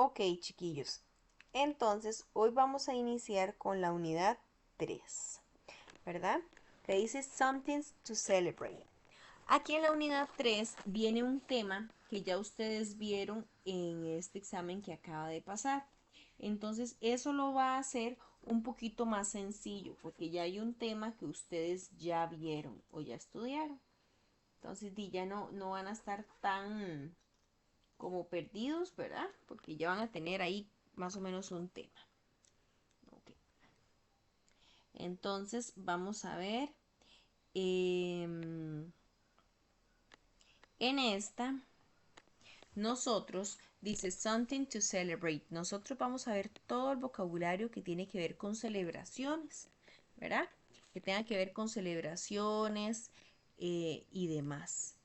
Ok, chiquillos. Entonces, hoy vamos a iniciar con la unidad 3, ¿verdad? Que dice Something to Celebrate. Aquí en la unidad 3 viene un tema que ya ustedes vieron en este examen que acaba de pasar. Entonces, eso lo va a hacer un poquito más sencillo, porque ya hay un tema que ustedes ya vieron o ya estudiaron. Entonces, ya no van a estar tan como perdidos, ¿verdad? Porque ya van a tener ahí más o menos un tema. Okay. Entonces vamos a ver. En esta, nosotros dice something to celebrate. Nosotros vamos a ver todo el vocabulario que tiene que ver con celebraciones, ¿verdad? Que tenga que ver con celebraciones y demás.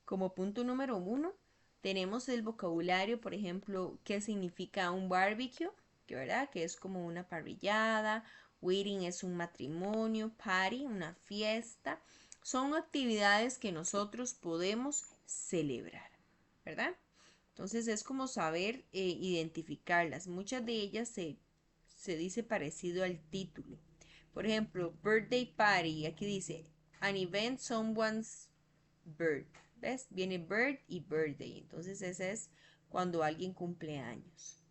Como punto número 1, tenemos el vocabulario, por ejemplo, qué significa un barbecue, que verdad, que es como una parrillada, wedding es un matrimonio, party, una fiesta. Son actividades que nosotros podemos celebrar, ¿verdad? Entonces es como saber identificarlas. Muchas de ellas se dice parecido al título. Por ejemplo, birthday party, aquí dice an event someone's birth. ¿Ves? Viene birth y birthday. Entonces ese es cuando alguien cumple años.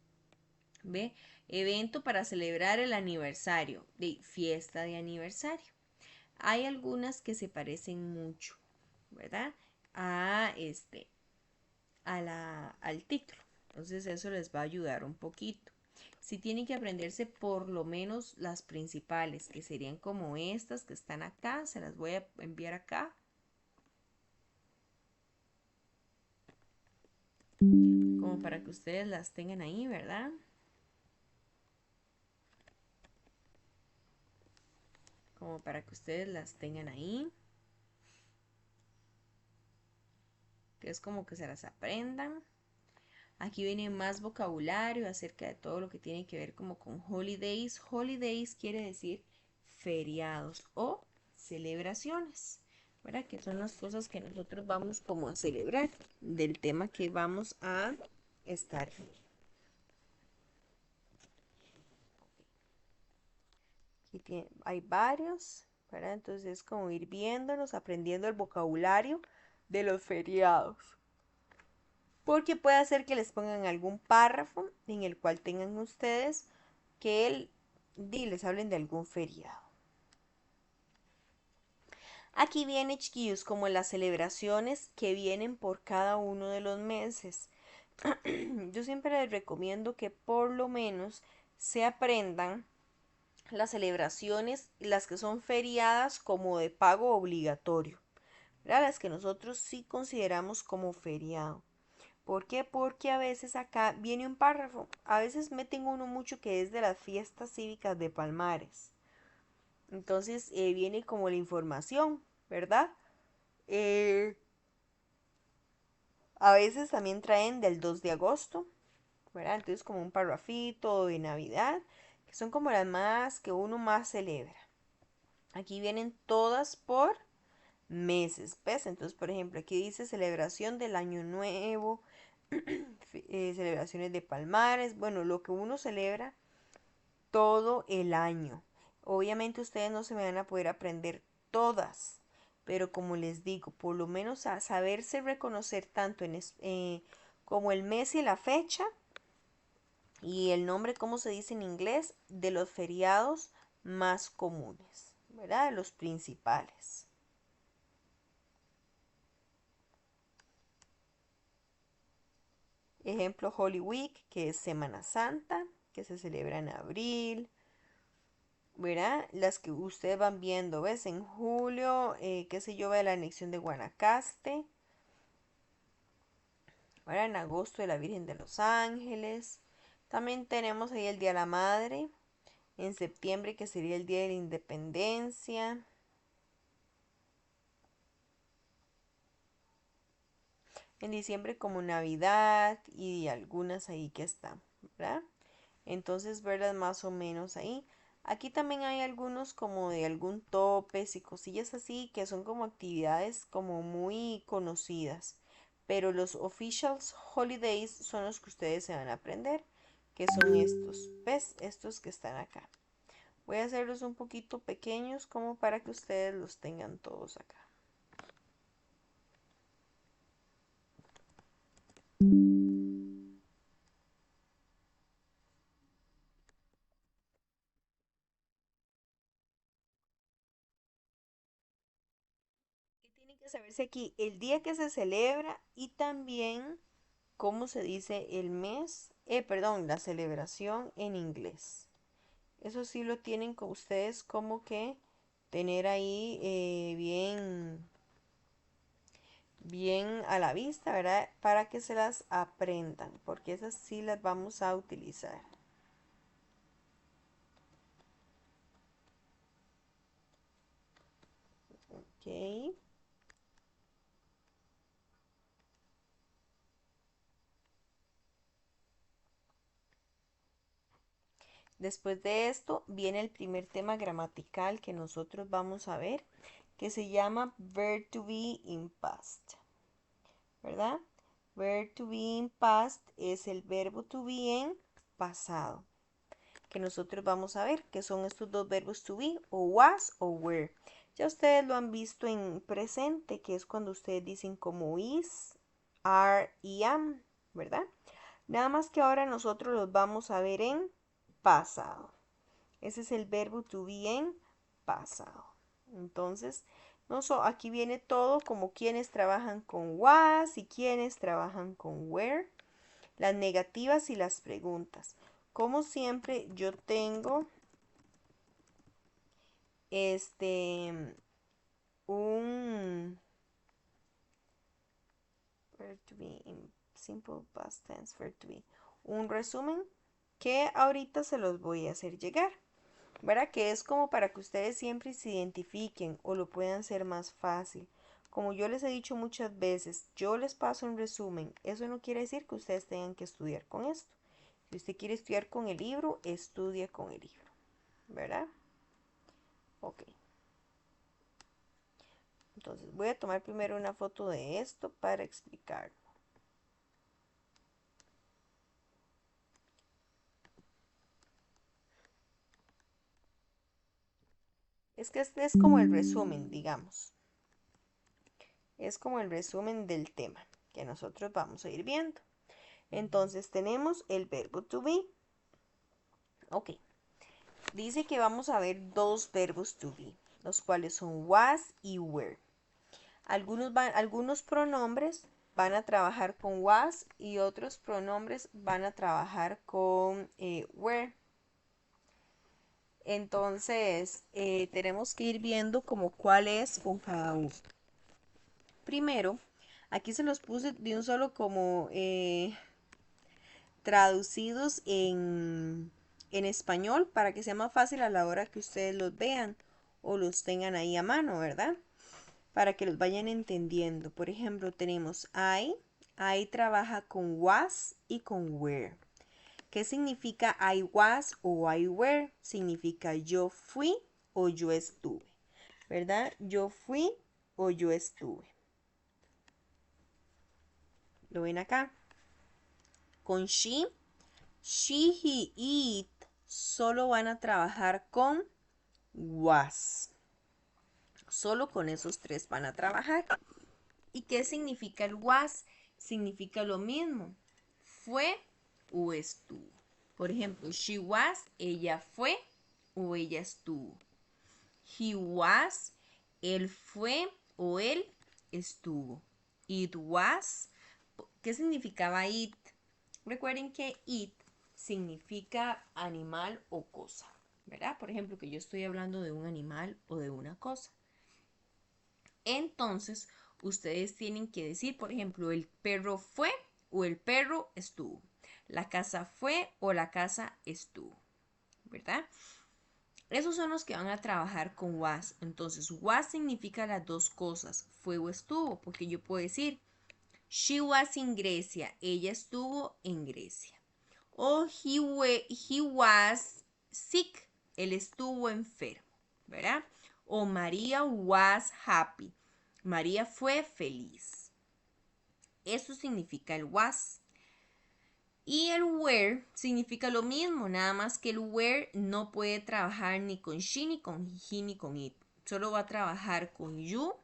¿Ve? Evento para celebrar el aniversario. De fiesta de aniversario. Hay algunas que se parecen mucho, ¿verdad? A al título. Entonces eso les va a ayudar un poquito. Si tienen que aprenderse por lo menos las principales, que serían como estas que están acá, se las voy a enviar acá. Como para que ustedes las tengan ahí, ¿verdad? Como para que ustedes las tengan ahí. Que es como que se las aprendan. Aquí viene más vocabulario acerca de todo lo que tiene que ver como con holidays. Holidays quiere decir feriados o celebraciones, ¿verdad? Que son las cosas que nosotros vamos como a celebrar del tema que vamos a estar. Aquí hay varios, ¿verdad? Entonces es como ir viéndolos, aprendiendo el vocabulario de los feriados. Porque puede ser que les pongan algún párrafo en el cual tengan ustedes que les hablen de algún feriado. Aquí viene, chiquillos, como las celebraciones que vienen por cada uno de los meses. Yo siempre les recomiendo que por lo menos se aprendan las celebraciones, las que son feriadas como de pago obligatorio, ¿verdad? Las que nosotros sí consideramos como feriado. ¿Por qué? Porque a veces acá viene un párrafo, a veces meten uno mucho que es de las fiestas cívicas de Palmares. Entonces viene como la información, ¿verdad? Eh, a veces también traen del 2 de agosto, ¿verdad? Entonces como un parrafito de Navidad, que son como las más que uno más celebra. Aquí vienen todas por meses, ¿ves? Entonces, por ejemplo, aquí dice celebración del Año Nuevo, celebraciones de Palmares, bueno, lo que uno celebra todo el año. Obviamente ustedes no se van a poder aprender todas, pero como les digo, por lo menos a saberse reconocer tanto como el mes y la fecha y el nombre, como se dice en inglés, de los feriados más comunes, ¿verdad? De los principales. Ejemplo, Holy Week, que es Semana Santa, que se celebra en abril, ¿verdad? Las que ustedes van viendo, ¿ves? En julio, qué sé yo, de la anexión de Guanacaste, ¿verdad? En agosto de la Virgen de los Ángeles. También tenemos ahí el Día de la Madre, en septiembre que sería el Día de la Independencia. En diciembre como Navidad y algunas ahí que están, ¿verdad? Entonces verlas más o menos ahí. Aquí también hay algunos como de algún topes y cosillas así que son como actividades como muy conocidas. pero los officials holidays son los que ustedes se van a aprender, que son estos, ¿ves? Estos que están acá. Voy a hacerlos un poquito pequeños como para que ustedes los tengan todos acá. ¿Qué tiene que saberse aquí? El día que se celebra y también cómo se dice el mes, perdón, la celebración en inglés. Eso sí lo tienen con ustedes como que tener ahí bien a la vista, ¿verdad? Para que se las aprendan, porque esas sí las vamos a utilizar. Ok. Después de esto viene el primer tema gramatical que nosotros vamos a ver, que se llama verb to be in past, ¿verdad? Verb to be in past es el verbo to be en pasado, que nosotros vamos a ver, que son estos dos verbos to be, o was o were. Ya ustedes lo han visto en presente, que es cuando ustedes dicen como is, are y am, ¿verdad? Nada más que ahora nosotros los vamos a ver en pasado. Ese es el verbo to be en pasado. Entonces, aquí viene todo como quienes trabajan con was y quienes trabajan con were, las negativas y las preguntas. Como siempre, yo tengo un verb to be in simple past tense, verb to be, un resumen que ahorita se los voy a hacer llegar. ¿Verdad? Que es como para que ustedes siempre se identifiquen o lo puedan hacer más fácil. Como yo les he dicho muchas veces, yo les paso un resumen. Eso no quiere decir que ustedes tengan que estudiar con esto. Si usted quiere estudiar con el libro, estudia con el libro. ¿Verdad? Ok. Entonces voy a tomar primero una foto de esto para explicarlo. Es que este es como el resumen, digamos. Es como el resumen del tema que nosotros vamos a ir viendo. Entonces tenemos el verbo to be. Ok. Dice que vamos a ver dos verbos to be, los cuales son was y were. Algunos pronombres van a trabajar con was y otros pronombres van a trabajar con were. Entonces, tenemos que ir viendo como cuál es con cada uno. Primero, aquí se los puse de un solo como traducidos en español para que sea más fácil a la hora que ustedes los vean o los tengan ahí a mano, ¿verdad? Para que los vayan entendiendo. Por ejemplo, tenemos I trabaja con was y con were. ¿Qué significa I was o I were? Significa yo fui o yo estuve, ¿verdad? Yo fui o yo estuve. ¿Lo ven acá? Con she, he, it, solo van a trabajar con was. Solo con esos tres van a trabajar. ¿Y qué significa el was? Significa lo mismo. Fue o estuvo. Por ejemplo, she was, ella fue o ella estuvo. He was, él fue o él estuvo. It was, ¿qué significaba it? Recuerden que it significa animal o cosa, ¿verdad? Por ejemplo, que yo estoy hablando de un animal o de una cosa. Entonces, ustedes tienen que decir, por ejemplo, el perro fue o el perro estuvo. La casa fue o la casa estuvo, ¿verdad? Esos son los que van a trabajar con was. Entonces, was significa las dos cosas, fue o estuvo, porque yo puedo decir, she was in Grecia, ella estuvo en Grecia. O he was sick, él estuvo enfermo, ¿verdad? O María was happy, María fue feliz. Eso significa el was. Y el were significa lo mismo, nada más que el were no puede trabajar ni con she, ni con he, ni con it. Solo va a trabajar con you,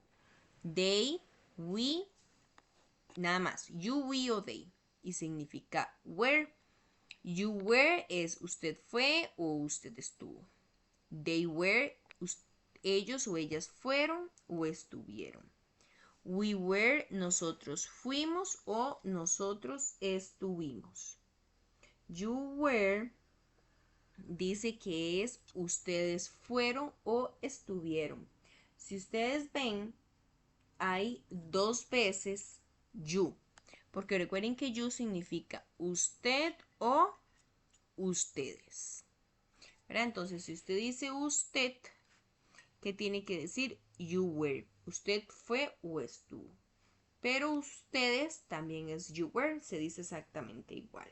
they, we, nada más. You, we o they. Y significa were. You were es usted fue o usted estuvo. They were, ellos o ellas fueron o estuvieron. We were, nosotros fuimos o nosotros estuvimos. You were dice que es ustedes fueron o estuvieron. Si ustedes ven, hay dos veces you. Porque recuerden que you significa usted o ustedes. ¿Verdad? Entonces, si usted dice usted, ¿qué tiene que decir? You were. Usted fue o estuvo. Pero ustedes también es you were. Se dice exactamente igual.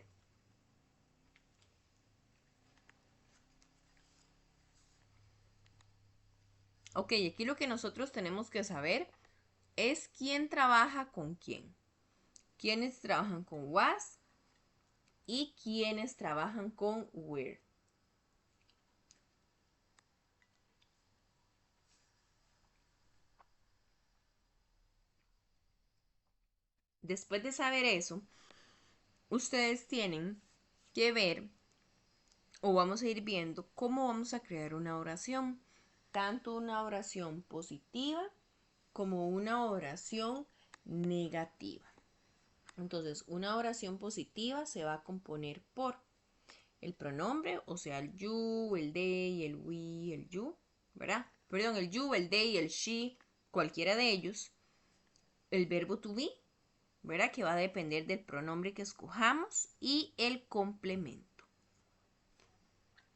Ok, aquí lo que nosotros tenemos que saber es quién trabaja con quién. Quiénes trabajan con was y quiénes trabajan con were. Después de saber eso, ustedes tienen que ver o vamos a ir viendo cómo vamos a crear una oración. Tanto una oración positiva como una oración negativa. Entonces, una oración positiva se va a componer por el pronombre, o sea, el you, el they, el we, el you, ¿verdad? Perdón, el you, el they, el she, cualquiera de ellos. El verbo to be, ¿verdad? Que va a depender del pronombre que escojamos y el complemento.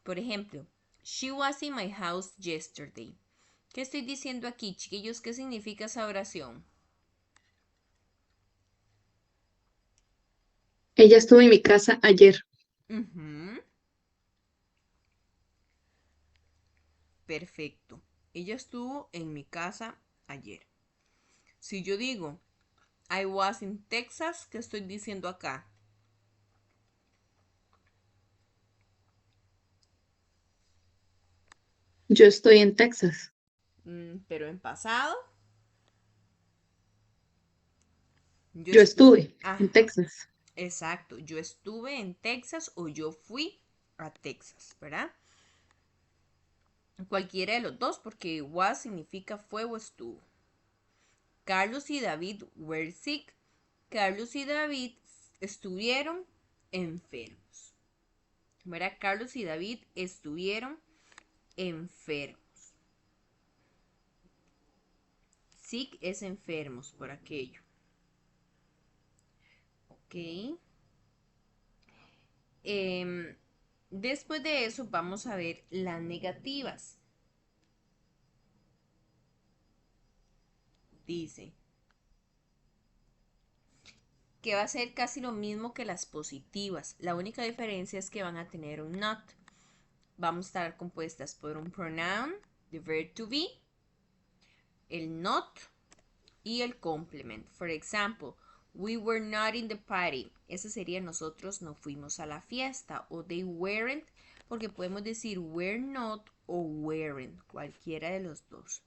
Por ejemplo, she was in my house yesterday. ¿Qué estoy diciendo aquí, chiquillos? ¿Qué significa esa oración? Ella estuvo en mi casa ayer. Ujú, perfecto. Ella estuvo en mi casa ayer. Si yo digo, I was in Texas, ¿qué estoy diciendo acá? Yo estoy en Texas. Pero en pasado, yo Yo estuve. estuve en Ajá, Texas. exacto. Yo estuve en Texas o yo fui a Texas, ¿verdad? Cualquiera de los dos, porque was significa fue o estuvo. Carlos y David were sick. Carlos y David estuvieron enfermos. ¿Verdad? Carlos y David estuvieron enfermos. Sick es enfermos por aquello. Ok. Después de eso vamos a ver las negativas. Dice que va a ser casi lo mismo que las positivas. La única diferencia es que van a tener un not. Vamos a estar compuestas por un pronoun, the verb to be, el not y el complement. For example, we were not in the party. Ese sería nosotros no fuimos a la fiesta. O they weren't, porque podemos decir were not o weren't, cualquiera de los dos.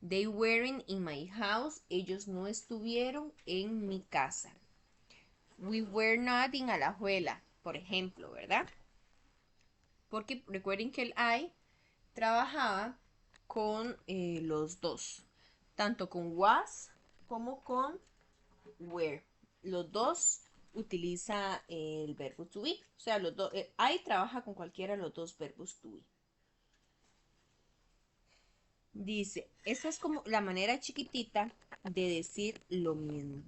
They weren't in my house. Ellos no estuvieron en mi casa. We were not in Alajuela, por ejemplo, ¿verdad? Porque recuerden que el I trabajaba con los dos, tanto con was como con were. Los dos utiliza el verbo to be, o sea, los dos, I trabaja con cualquiera de los dos verbos to be. Dice, esta es como la manera chiquitita de decir lo mismo.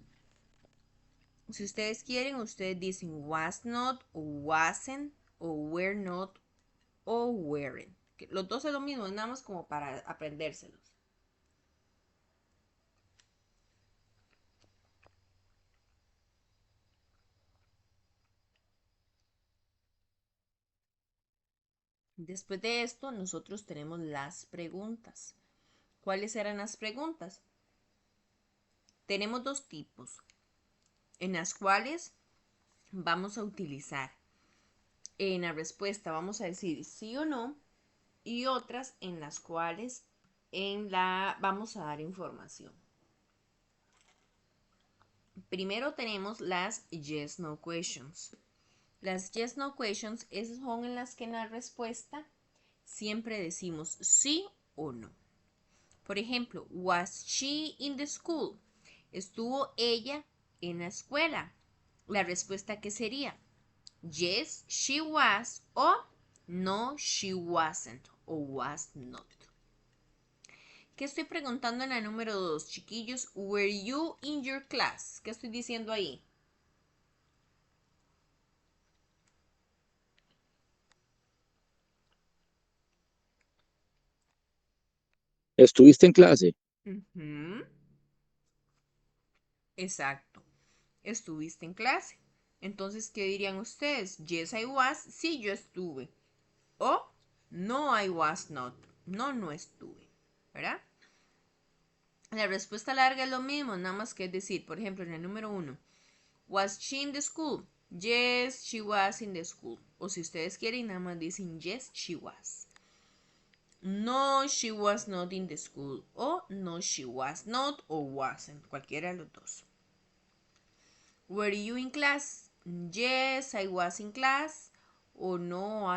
Si ustedes quieren, ustedes dicen was not, o wasn't, o were not, o weren't. Los dos es lo mismo, es nada más como para aprendérselos. Después de esto, nosotros tenemos las preguntas. ¿Cuáles eran las preguntas? Tenemos dos tipos. en las cuales vamos a utilizar en la respuesta, vamos a decir sí o no, y otras en las cuales vamos a dar información. Primero tenemos las yes no questions. Las yes no questions esas son en las que en la respuesta siempre decimos sí o no. Por ejemplo, was she in the school? ¿Estuvo ella en la escuela? La respuesta que sería yes, she was o no, she wasn't o was not. ¿Qué estoy preguntando en la número 2, chiquillos? Were you in your class? ¿Qué estoy diciendo ahí? ¿Estuviste en clase? Ujú. Exacto. Estuviste en clase. Entonces, ¿qué dirían ustedes? Yes, I was. Sí, yo estuve. O no, I was not. No, no estuve. ¿Verdad? La respuesta larga es lo mismo, nada más que decir, por ejemplo, en el número 1, was she in the school? Yes, she was in the school. O si ustedes quieren, nada más dicen yes, she was. No, she was not in the school. O no, she was not o wasn't. Cualquiera de los dos. Were you in class? Yes, I was in class. O no,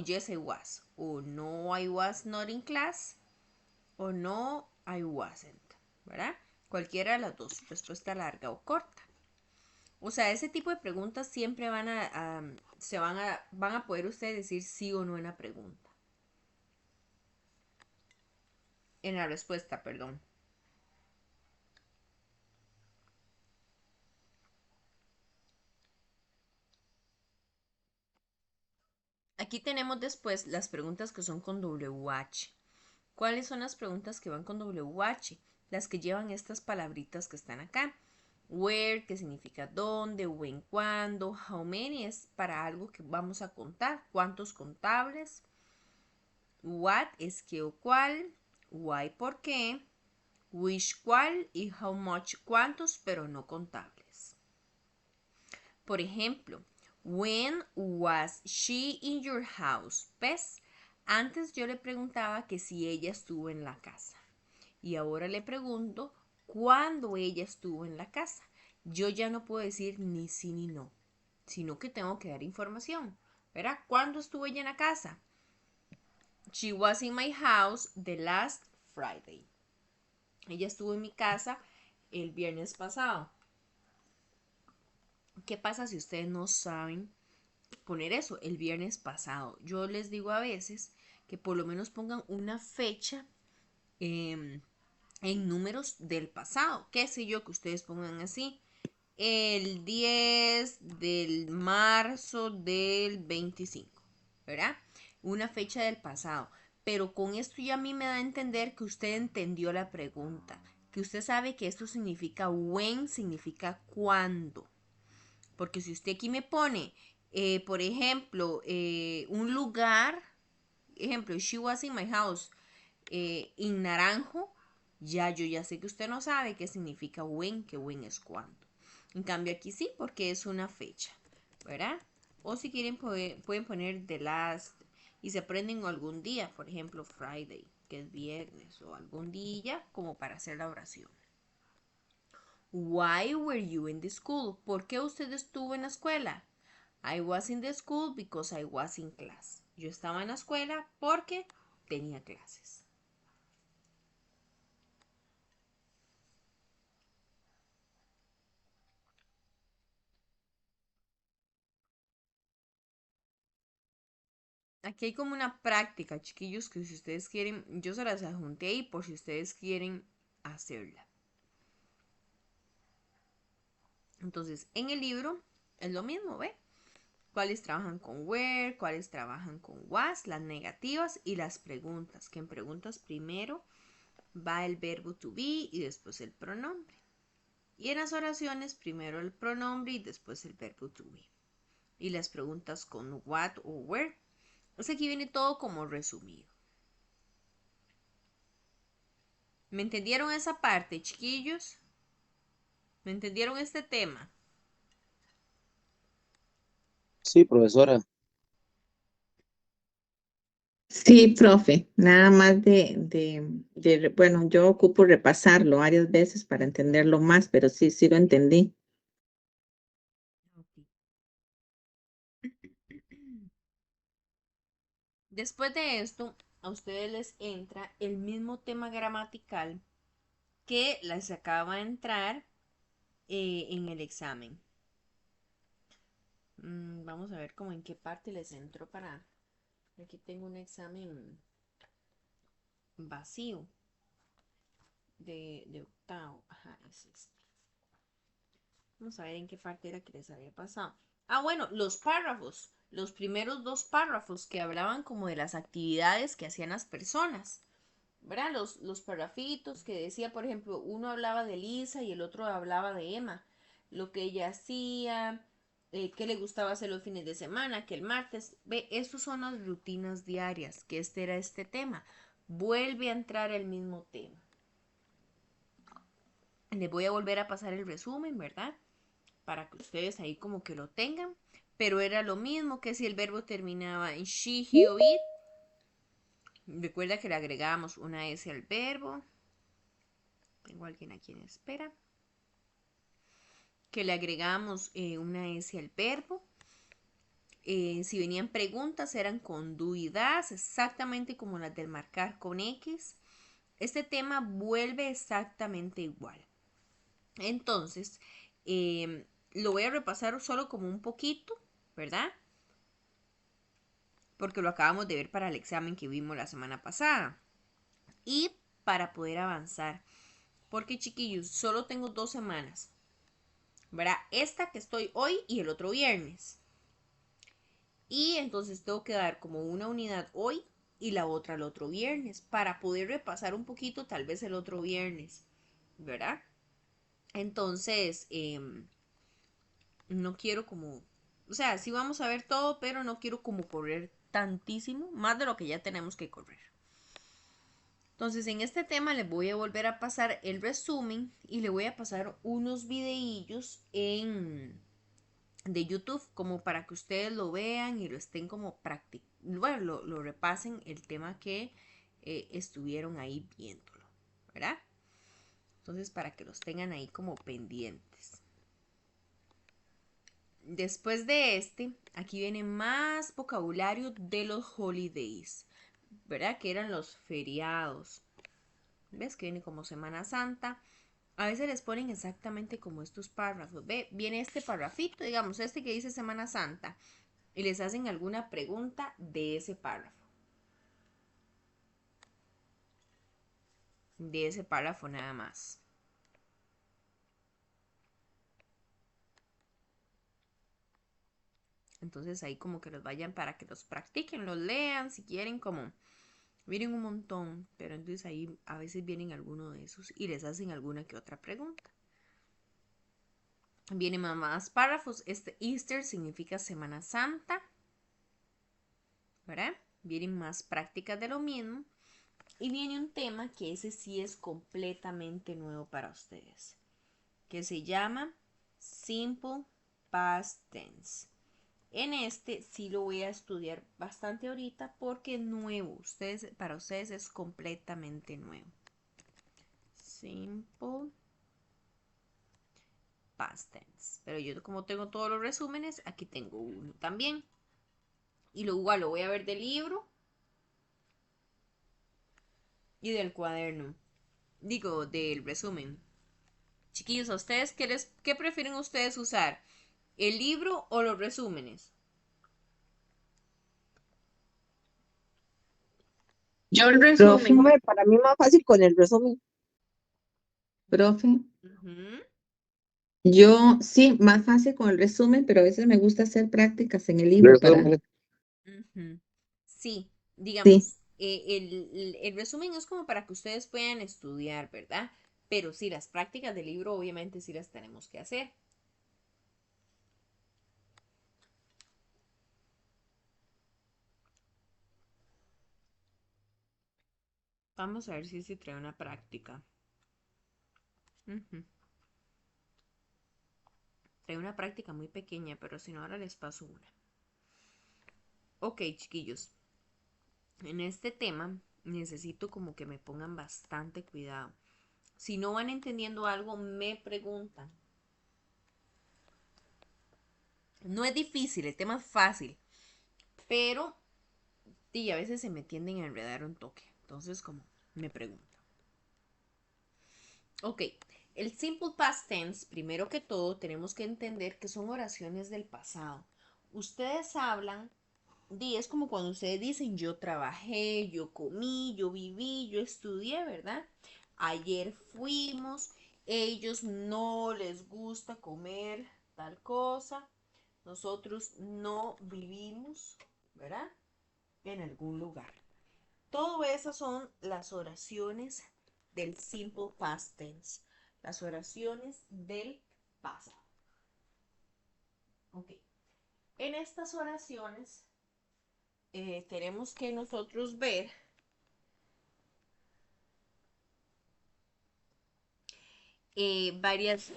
yes, I was. O no, I was not in class. O no, I wasn't. ¿Verdad? Cualquiera de las dos. Respuesta larga o corta. O sea, ese tipo de preguntas siempre van a poder ustedes decir sí o no en la pregunta. En la respuesta, perdón. Aquí tenemos después las preguntas que son con WH. ¿Cuáles son las preguntas que van con WH? Las que llevan estas palabritas que están acá. Where, que significa dónde, when, cuándo, how many es para algo que vamos a contar, cuántos contables. What es qué o cuál, why por qué, which cuál y how much cuántos, pero no contables. Por ejemplo, when was she in your house? ¿Ves? Antes yo le preguntaba que si ella estuvo en la casa. Y ahora le pregunto cuándo ella estuvo en la casa. Yo ya no puedo decir ni sí ni no, sino que tengo que dar información. ¿Verdad? ¿Cuándo estuvo ella en la casa? She was in my house the last Friday. Ella estuvo en mi casa el viernes pasado. ¿Qué pasa si ustedes no saben poner eso? El viernes pasado. Yo les digo a veces que por lo menos pongan una fecha en números del pasado. ¿Qué sé yo que ustedes pongan así? El 10 del marzo del 25, ¿verdad? Una fecha del pasado. Pero con esto ya a mí me da a entender que usted entendió la pregunta, que usted sabe que esto significa when, significa cuándo. Porque si usted aquí me pone, por ejemplo, un lugar, ejemplo, she was in my house, en naranjo, yo ya sé que usted no sabe qué significa when, que when es cuándo. En cambio aquí sí, porque es una fecha, ¿verdad? O si quieren pueden poner the last y se aprenden algún día, por ejemplo Friday, que es viernes, o algún día como para hacer la oración. Why were you in the school? ¿Por qué usted estuvo en la escuela? I was in the school because I was in class. Yo estaba en la escuela porque tenía clases. Aquí hay como una práctica, chiquillos, que si ustedes quieren, yo se las adjunté ahí por si ustedes quieren hacerla. Entonces, en el libro es lo mismo, ¿ve? Cuáles trabajan con where, cuáles trabajan con was, las negativas y las preguntas. Que en preguntas primero va el verbo to be y después el pronombre. Y en las oraciones primero el pronombre y después el verbo to be. Y las preguntas con what o where. O sea, aquí viene todo como resumido. ¿Me entendieron esa parte, chiquillos? ¿Me entendieron este tema? Sí, profesora. Sí, profe, nada más bueno, yo ocupo repasarlo varias veces para entenderlo más, pero sí, sí lo entendí. Ok. Después de esto, a ustedes les entra el mismo tema gramatical que les acaba de entrar en el examen. Vamos a ver cómo en qué parte les entró para... Aquí tengo un examen vacío de octavo. Ajá, es este. Vamos a ver en qué parte era que les había pasado. Ah, bueno, los párrafos. Los primeros dos párrafos que hablaban como de las actividades que hacían las personas. ¿Verdad? Los parrafitos que decía, por ejemplo, uno hablaba de Lisa y el otro hablaba de Emma. Lo que ella hacía, qué le gustaba hacer los fines de semana, que el martes. Ve, esas son las rutinas diarias, que este era este tema. Vuelve a entrar el mismo tema. Les voy a volver a pasar el resumen, ¿verdad? Para que ustedes ahí como que lo tengan. Pero era lo mismo que si el verbo terminaba en she, he o it. Recuerda que le agregábamos una S al verbo. Tengo a alguien aquí en espera. Que le agregamos una S al verbo. Si venían preguntas, eran con do y das, exactamente como las del marcar con X. Este tema vuelve exactamente igual. Entonces, lo voy a repasar solo como un poquito, ¿verdad? Porque lo acabamos de ver para el examen que vimos la semana pasada. Y para poder avanzar. Porque chiquillos, solo tengo 2 semanas. ¿Verdad? Esta que estoy hoy y el otro viernes. Y entonces tengo que dar como una unidad hoy y la otra el otro viernes para poder repasar un poquito tal vez el otro viernes, ¿verdad? Entonces, no quiero como, o sea, sí vamos a ver todo, pero no quiero como correr tantísimo, más de lo que ya tenemos que correr. Entonces, en este tema les voy a volver a pasar el resumen y le voy a pasar unos videillos de YouTube como para que ustedes lo vean y lo estén como practicando, bueno, lo repasen el tema que estuvieron ahí viéndolo, ¿verdad? Entonces para que los tengan ahí como pendientes. Después de este, aquí viene más vocabulario de los holidays, ¿verdad? Que eran los feriados. ¿Ves? Que viene como Semana Santa. A veces les ponen exactamente como estos párrafos. Ve, viene este párrafito, digamos, este que dice Semana Santa. Y les hacen alguna pregunta de ese párrafo. De ese párrafo nada más. Entonces ahí como que los vayan para que los practiquen, los lean, si quieren como... Miren un montón, pero entonces ahí a veces vienen algunos de esos y les hacen alguna que otra pregunta. Vienen más párrafos. Este Easter significa Semana Santa, ¿verdad? Vienen más prácticas de lo mismo. Y viene un tema que ese sí es completamente nuevo para ustedes, que se llama Simple Past Tense. En este sí lo voy a estudiar bastante ahorita porque es nuevo. Para ustedes es completamente nuevo. Simple Past Tense. Pero yo como tengo todos los resúmenes, aquí tengo uno también. Y lo igual lo voy a ver del libro y del cuaderno. Digo, del resumen. Chiquillos, ¿a ustedes qué prefieren ustedes usar? ¿El libro o los resúmenes? Yo el Profe, resumen, para mí más fácil con el resumen. profe, Ujú, yo sí, más fácil con el resumen, pero a veces me gusta hacer prácticas en el libro para, Resumen. ujú. Sí, sí. digamos, el resumen es como para que ustedes puedan estudiar, ¿verdad? Pero sí, las prácticas del libro obviamente sí las tenemos que hacer. Vamos a ver si se trae una práctica. Ujú. Trae una práctica muy pequeña, pero si no, ahora les paso una. Ok, chiquillos, en este tema necesito como que me pongan bastante cuidado. Si no van entendiendo algo, me preguntan. No es difícil, el tema es fácil, pero y a veces se me tienden a enredar un toque. Entonces, como me preguntan. Ok, el simple past tense, primero que todo, tenemos que entender que son oraciones del pasado. Ustedes hablan, es como cuando ustedes dicen yo trabajé, yo comí, yo viví, yo estudié, ¿verdad? Ayer fuimos, ellos no les gusta comer tal cosa, nosotros no vivimos, ¿verdad? En algún lugar. Todo esas son las oraciones del simple past tense, las oraciones del pasado. Ok. En estas oraciones tenemos que nosotros ver varias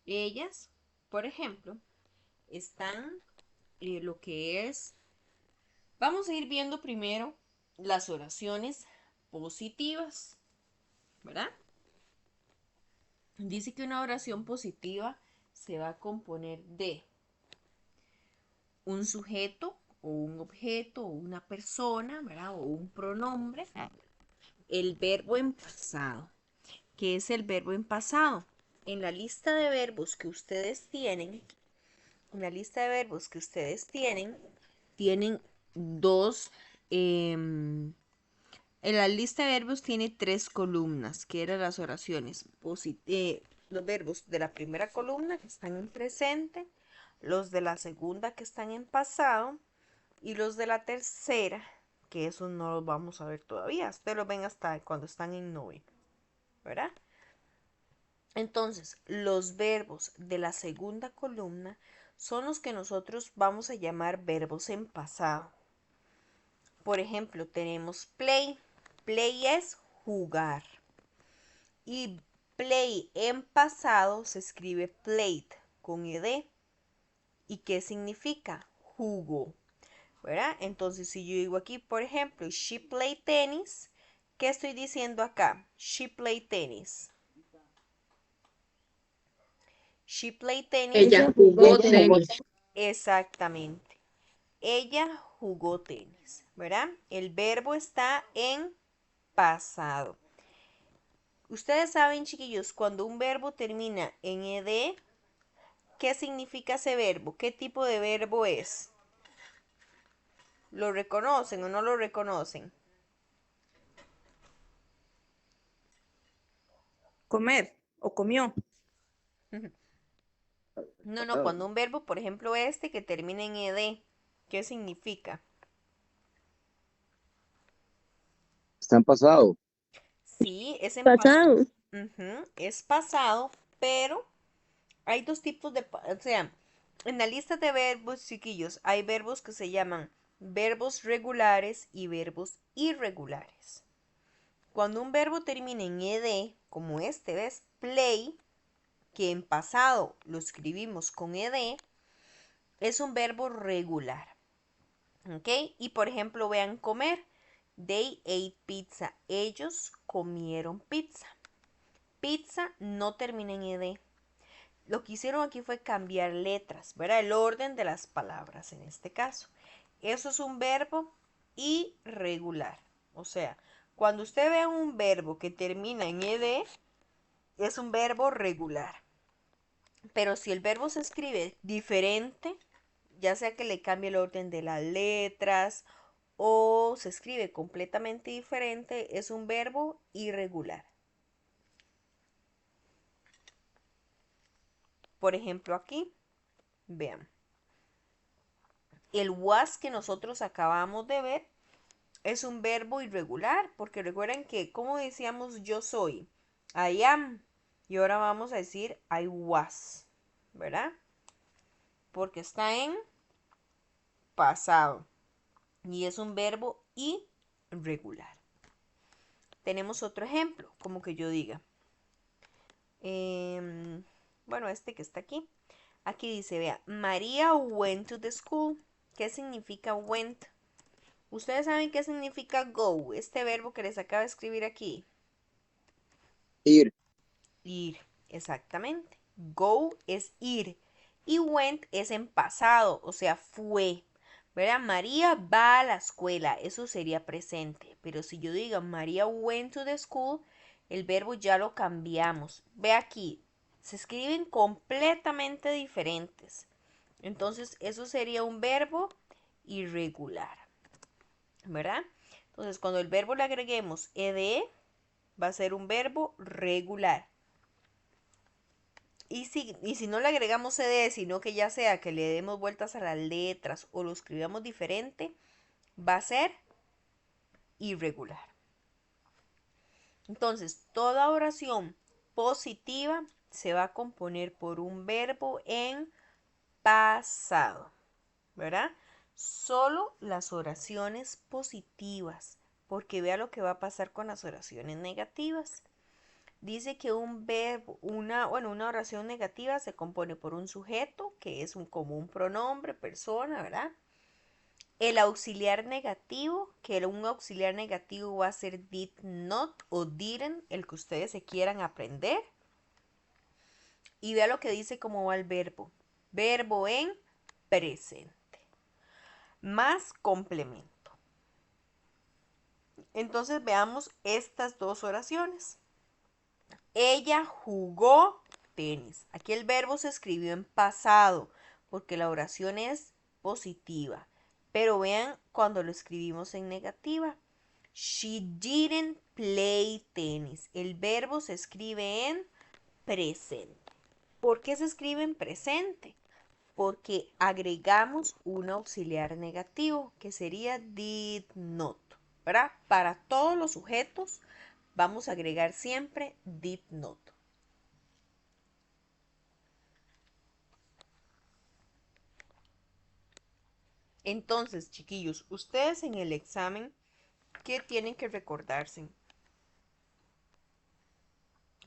ellas, por ejemplo, están lo que es, vamos a ir viendo primero las oraciones positivas, ¿verdad? Dice que una oración positiva se va a componer de un sujeto o un objeto o una persona, ¿verdad? O un pronombre, el verbo en pasado. ¿Qué es el verbo en pasado? En la lista de verbos que ustedes tienen, en la lista de verbos que ustedes tienen dos, en la lista de verbos tiene tres columnas, que eran las oraciones, los verbos de la primera columna que están en presente, los de la segunda que están en pasado y los de la tercera, que esos no los vamos a ver todavía, ustedes los ven hasta cuando están en nube, ¿verdad? Entonces, los verbos de la segunda columna son los que nosotros vamos a llamar verbos en pasado. Por ejemplo, tenemos play. Play es jugar. Y play en pasado se escribe played con ed. ¿Y qué significa? Jugó. ¿Verdad? Entonces, si yo digo aquí, por ejemplo, she played tennis, ¿qué estoy diciendo acá? She played tennis. She played tennis. Ella jugó tenis. Exactamente. Ella jugó tenis, ¿verdad? El verbo está en pasado. Ustedes saben, chiquillos, cuando un verbo termina en ed, ¿qué significa ese verbo? ¿Qué tipo de verbo es? ¿Lo reconocen o no lo reconocen? Comer o comió. No, cuando un verbo, por ejemplo este, que termina en ed, ¿qué significa? Está en pasado. Sí, es en pasado. Pasado. Es pasado, pero hay dos tipos o sea, en la lista de verbos, chiquillos, hay verbos que se llaman verbos regulares y verbos irregulares. Cuando un verbo termina en ed, como este, ¿ves? Play, que en pasado lo escribimos con ed, es un verbo regular. ¿Ok? Y por ejemplo, vean comer. They ate pizza. Ellos comieron pizza. Pizza no termina en ed. Lo que hicieron aquí fue cambiar letras, ¿verdad? El orden de las palabras en este caso. Eso es un verbo irregular. O sea, cuando usted vea un verbo que termina en ed, es un verbo regular. Pero si el verbo se escribe diferente, ya sea que le cambie el orden de las letras o se escribe completamente diferente, es un verbo irregular. Por ejemplo, aquí, vean. El was que nosotros acabamos de ver es un verbo irregular, porque recuerden que, como decíamos, yo soy, I am, y ahora vamos a decir I was, ¿verdad? Porque está en pasado y es un verbo irregular. Tenemos otro ejemplo, como que yo diga, bueno, este que está aquí. Aquí dice, vea, María went to the school. ¿Qué significa went? ¿Ustedes saben qué significa go? Este verbo que les acabo de escribir aquí. Ir. Ir, exactamente. Go es ir. Y went es en pasado, o sea, fue. ¿Verdad? María va a la escuela, eso sería presente. Pero si yo digo María went to the school, el verbo ya lo cambiamos. Ve aquí, se escriben completamente diferentes. Entonces, eso sería un verbo irregular. ¿Verdad? Entonces, cuando el verbo le agreguemos ed, va a ser un verbo regular. Y si no le agregamos ed, sino que ya sea que le demos vueltas a las letras o lo escribamos diferente, va a ser irregular. Entonces, toda oración positiva se va a componer por un verbo en pasado, ¿verdad? Solo las oraciones positivas, porque vea lo que va a pasar con las oraciones negativas. Dice que un verbo, una oración negativa se compone por un sujeto, que es como un pronombre, persona, ¿verdad? El auxiliar negativo, que un auxiliar negativo va a ser did not o didn't, el que ustedes se quieran aprender. Y vea lo que dice cómo va el verbo. Verbo en presente. Más complemento. Entonces veamos estas dos oraciones. Ella jugó tenis. Aquí el verbo se escribió en pasado porque la oración es positiva. Pero vean cuando lo escribimos en negativa. She didn't play tennis. El verbo se escribe en presente. ¿Por qué se escribe en presente? Porque agregamos un auxiliar negativo que sería did not, ¿verdad? Para todos los sujetos vamos a agregar siempre did not. Entonces, chiquillos, ustedes en el examen, ¿qué tienen que recordarse?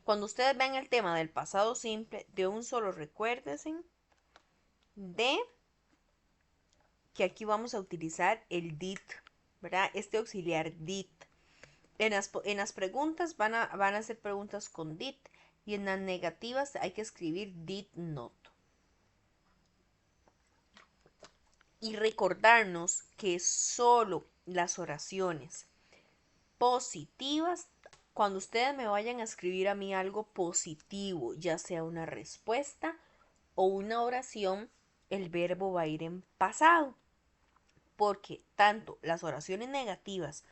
Cuando ustedes vean el tema del pasado simple, de un solo recuérdense de que aquí vamos a utilizar el did, ¿verdad? Este auxiliar did. En las preguntas van a ser preguntas con did y en las negativas hay que escribir did not. Y recordarnos que solo las oraciones positivas, cuando ustedes me vayan a escribir a mí algo positivo, ya sea una respuesta o una oración, el verbo va a ir en pasado. Porque tanto las oraciones negativas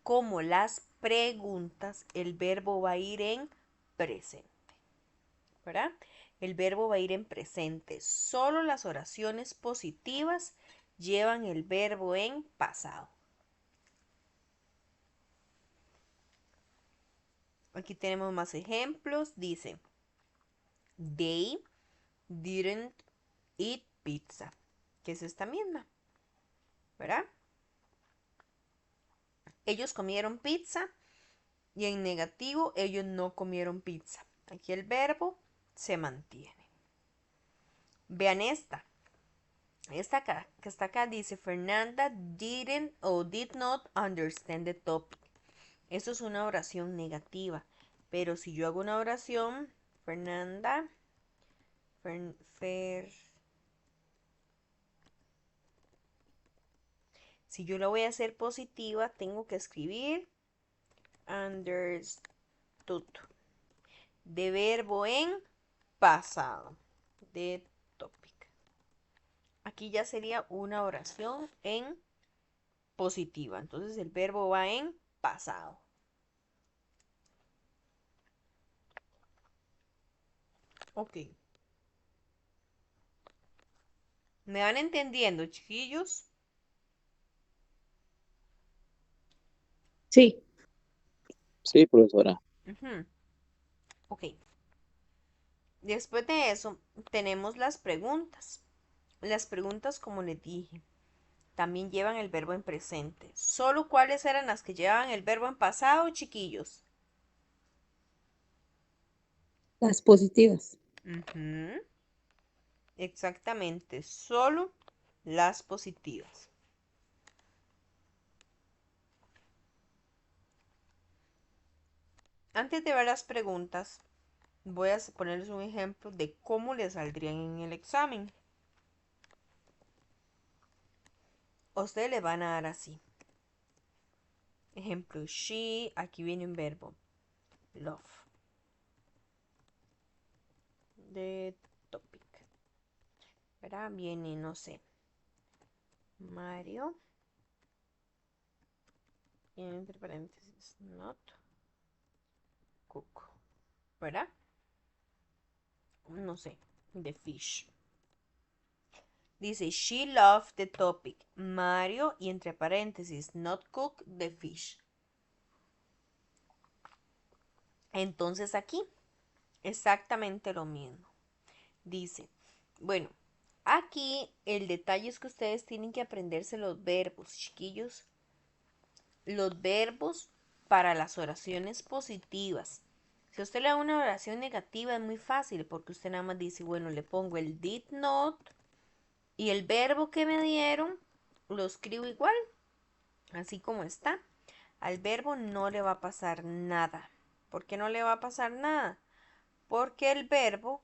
como las preguntas, el verbo va a ir en presente. ¿Verdad? El verbo va a ir en presente. Solo las oraciones positivas llevan el verbo en pasado. Aquí tenemos más ejemplos. Dice, they didn't eat pizza. Que es esta misma. ¿Verdad? Ellos comieron pizza y en negativo ellos no comieron pizza. Aquí el verbo se mantiene. Vean esta. Esta acá, que está acá, dice Fernanda didn't o did not understand the topic. Esto es una oración negativa. Pero si yo hago una oración, Fernanda, si yo la voy a hacer positiva, tengo que escribir understood. De verbo en pasado. De topic. Aquí ya sería una oración en positiva. Entonces el verbo va en pasado. Ok. ¿Me van entendiendo, chiquillos? Sí, Sí, profesora. Ok. Después de eso, tenemos las preguntas. Las preguntas, como les dije, también llevan el verbo en presente. ¿Solo cuáles eran las que llevaban el verbo en pasado, chiquillos? las positivas. Ujú. Exactamente, solo las positivas. Antes de ver las preguntas, voy a ponerles un ejemplo de cómo les saldrían en el examen. A ustedes le van a dar así. Ejemplo, she, aquí viene un verbo, love. The topic. ¿Verdad? Viene, no sé, Mario. Y entre paréntesis, not cook. ¿Verdad? No sé, the fish. Dice, she loved the topic, Mario, y entre paréntesis, not cook the fish. Entonces aquí, exactamente lo mismo. Dice, bueno, aquí el detalle es que ustedes tienen que aprenderse los verbos, chiquillos. Los verbos para las oraciones positivas. Si a usted le da una oración negativa es muy fácil porque usted nada más dice, bueno, le pongo el did not y el verbo que me dieron lo escribo igual, así como está. Al verbo no le va a pasar nada. ¿Por qué no le va a pasar nada? Porque el verbo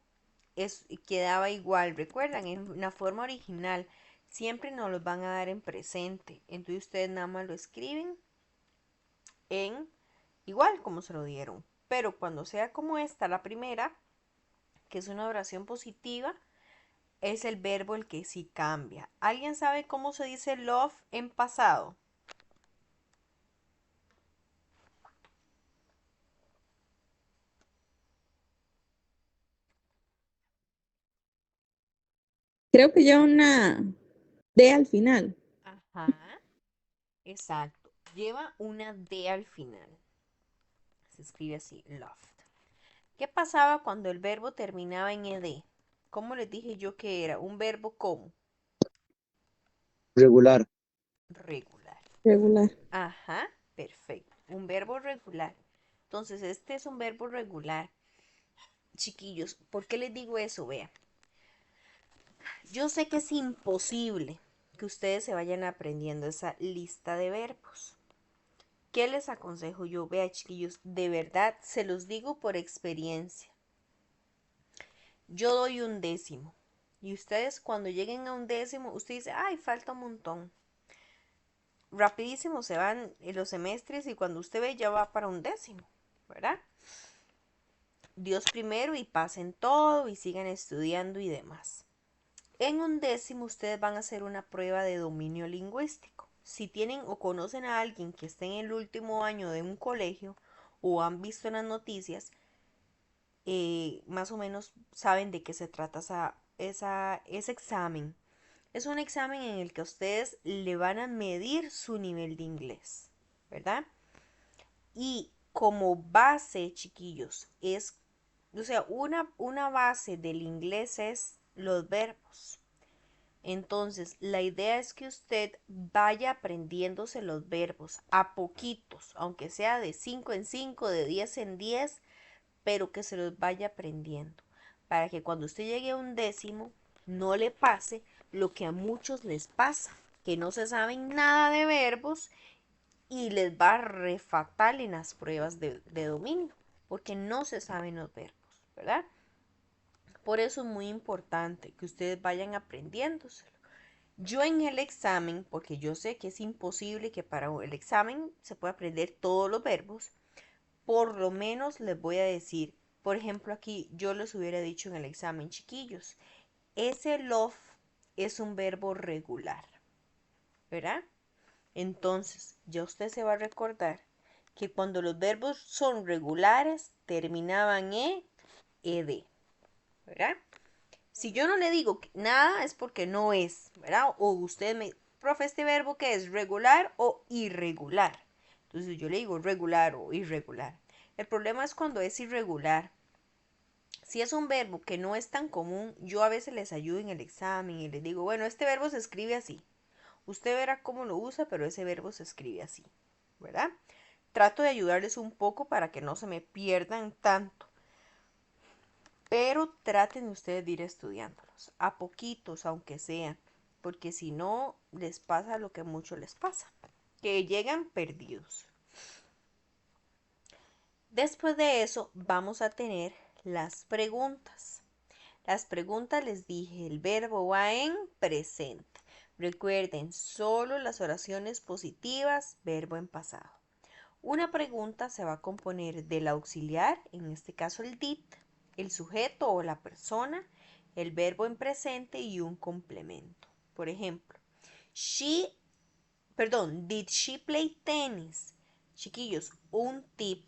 quedaba igual. Recuerdan, en la forma original siempre nos los van a dar en presente. Entonces ustedes nada más lo escriben en igual como se lo dieron. Pero cuando sea como esta, la primera, que es una oración positiva, es el verbo el que sí cambia. ¿Alguien sabe cómo se dice love en pasado? Creo que ya una D al final. Ajá, exacto. Lleva una D al final. Se escribe así, loved. ¿Qué pasaba cuando el verbo terminaba en ed? ¿Cómo les dije yo que era? Un verbo como Regular. regular. Regular. Ajá, perfecto. Un verbo regular. Entonces, este es un verbo regular. Chiquillos, ¿por qué les digo eso? Vea, yo sé que es imposible que ustedes se vayan aprendiendo esa lista de verbos. ¿Qué les aconsejo yo? Vea, chiquillos, de verdad se los digo por experiencia. Yo doy un décimo. Y ustedes cuando lleguen a un décimo, usted dice, ay, falta un montón. Rapidísimo se van los semestres y cuando usted ve ya va para un décimo, ¿verdad? Dios primero y pasen todo y sigan estudiando y demás. En un décimo ustedes van a hacer una prueba de dominio lingüístico. Si tienen o conocen a alguien que esté en el último año de un colegio o han visto en las noticias, más o menos saben de qué se trata ese examen. Es un examen en el que ustedes le van a medir su nivel de inglés, ¿verdad? Y como base, chiquillos, o sea, una base del inglés es los verbos. Entonces, la idea es que usted vaya aprendiéndose los verbos a poquitos, aunque sea de 5 en 5, de 10 en 10, pero que se los vaya aprendiendo, para que cuando usted llegue a un décimo no le pase lo que a muchos les pasa, que no se saben nada de verbos y les va re fatal en las pruebas de dominio, porque no se saben los verbos, ¿verdad? Por eso es muy importante que ustedes vayan aprendiéndoselo. Yo en el examen, porque yo sé que es imposible que para el examen se pueda aprender todos los verbos, por lo menos les voy a decir, por ejemplo aquí yo les hubiera dicho en el examen, chiquillos, ese love es un verbo regular, ¿verdad? Entonces, ya usted se va a recordar que cuando los verbos son regulares, terminaban en ed, ¿verdad? Si yo no le digo nada es porque no es, ¿verdad? O usted me, profe, este verbo que es regular o irregular. Entonces yo le digo regular o irregular. El problema es cuando es irregular. Si es un verbo que no es tan común, yo a veces les ayudo en el examen y les digo, bueno, este verbo se escribe así. Usted verá cómo lo usa, pero ese verbo se escribe así, ¿verdad? Trato de ayudarles un poco para que no se me pierdan tanto, pero traten ustedes de ir estudiándolos. chicos, a poquitos aunque sea, porque si no les pasa lo que a muchos les pasa, que llegan perdidos. Después de eso vamos a tener las preguntas. Las preguntas les dije, el verbo va en presente. Recuerden, solo las oraciones positivas, verbo en pasado. Una pregunta se va a componer del auxiliar, en este caso el did, el sujeto o la persona, el verbo en presente y un complemento. Por ejemplo, did she play tennis? Chiquillos, un tip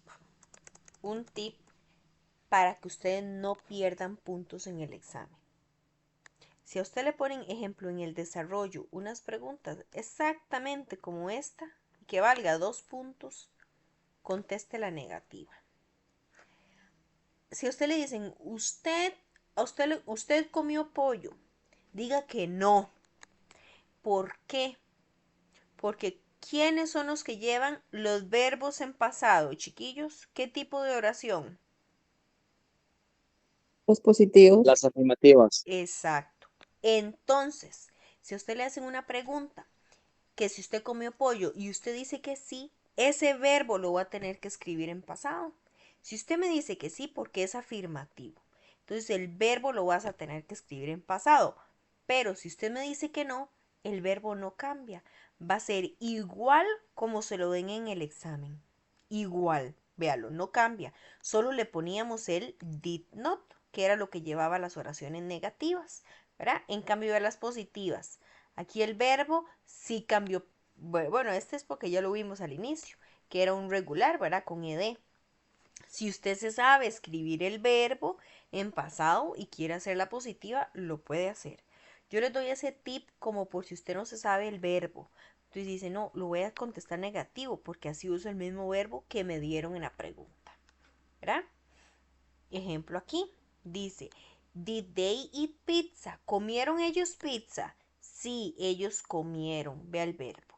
para que ustedes no pierdan puntos en el examen. Si a usted le ponen ejemplo en el desarrollo unas preguntas exactamente como esta, que valga 2 puntos, conteste la negativa. Si a usted le dicen, usted comió pollo, diga que no. ¿Por qué? Porque ¿quiénes son los que llevan los verbos en pasado, chiquillos? ¿Qué tipo de oración? Los positivos. Las afirmativas. Exacto. Entonces, si a usted le hacen una pregunta, que si usted comió pollo y usted dice que sí, ese verbo lo va a tener que escribir en pasado. Si usted me dice que sí, porque es afirmativo, entonces el verbo lo vas a tener que escribir en pasado. Pero si usted me dice que no, el verbo no cambia. Va a ser igual como se lo den en el examen. Igual, véalo, no cambia. Solo le poníamos el did not, que era lo que llevaba las oraciones negativas, ¿verdad? En cambio de las positivas. Aquí el verbo sí cambió. Bueno, este es porque ya lo vimos al inicio, que era un regular, ¿verdad? Con ed. Si usted se sabe escribir el verbo en pasado y quiere hacer la positiva, lo puede hacer. Yo les doy ese tip como por si usted no se sabe el verbo. Entonces dice, no, lo voy a contestar negativo porque así uso el mismo verbo que me dieron en la pregunta. ¿Verdad? Ejemplo aquí. Dice, did they eat pizza? ¿Comieron ellos pizza? Sí, ellos comieron. Vea el verbo.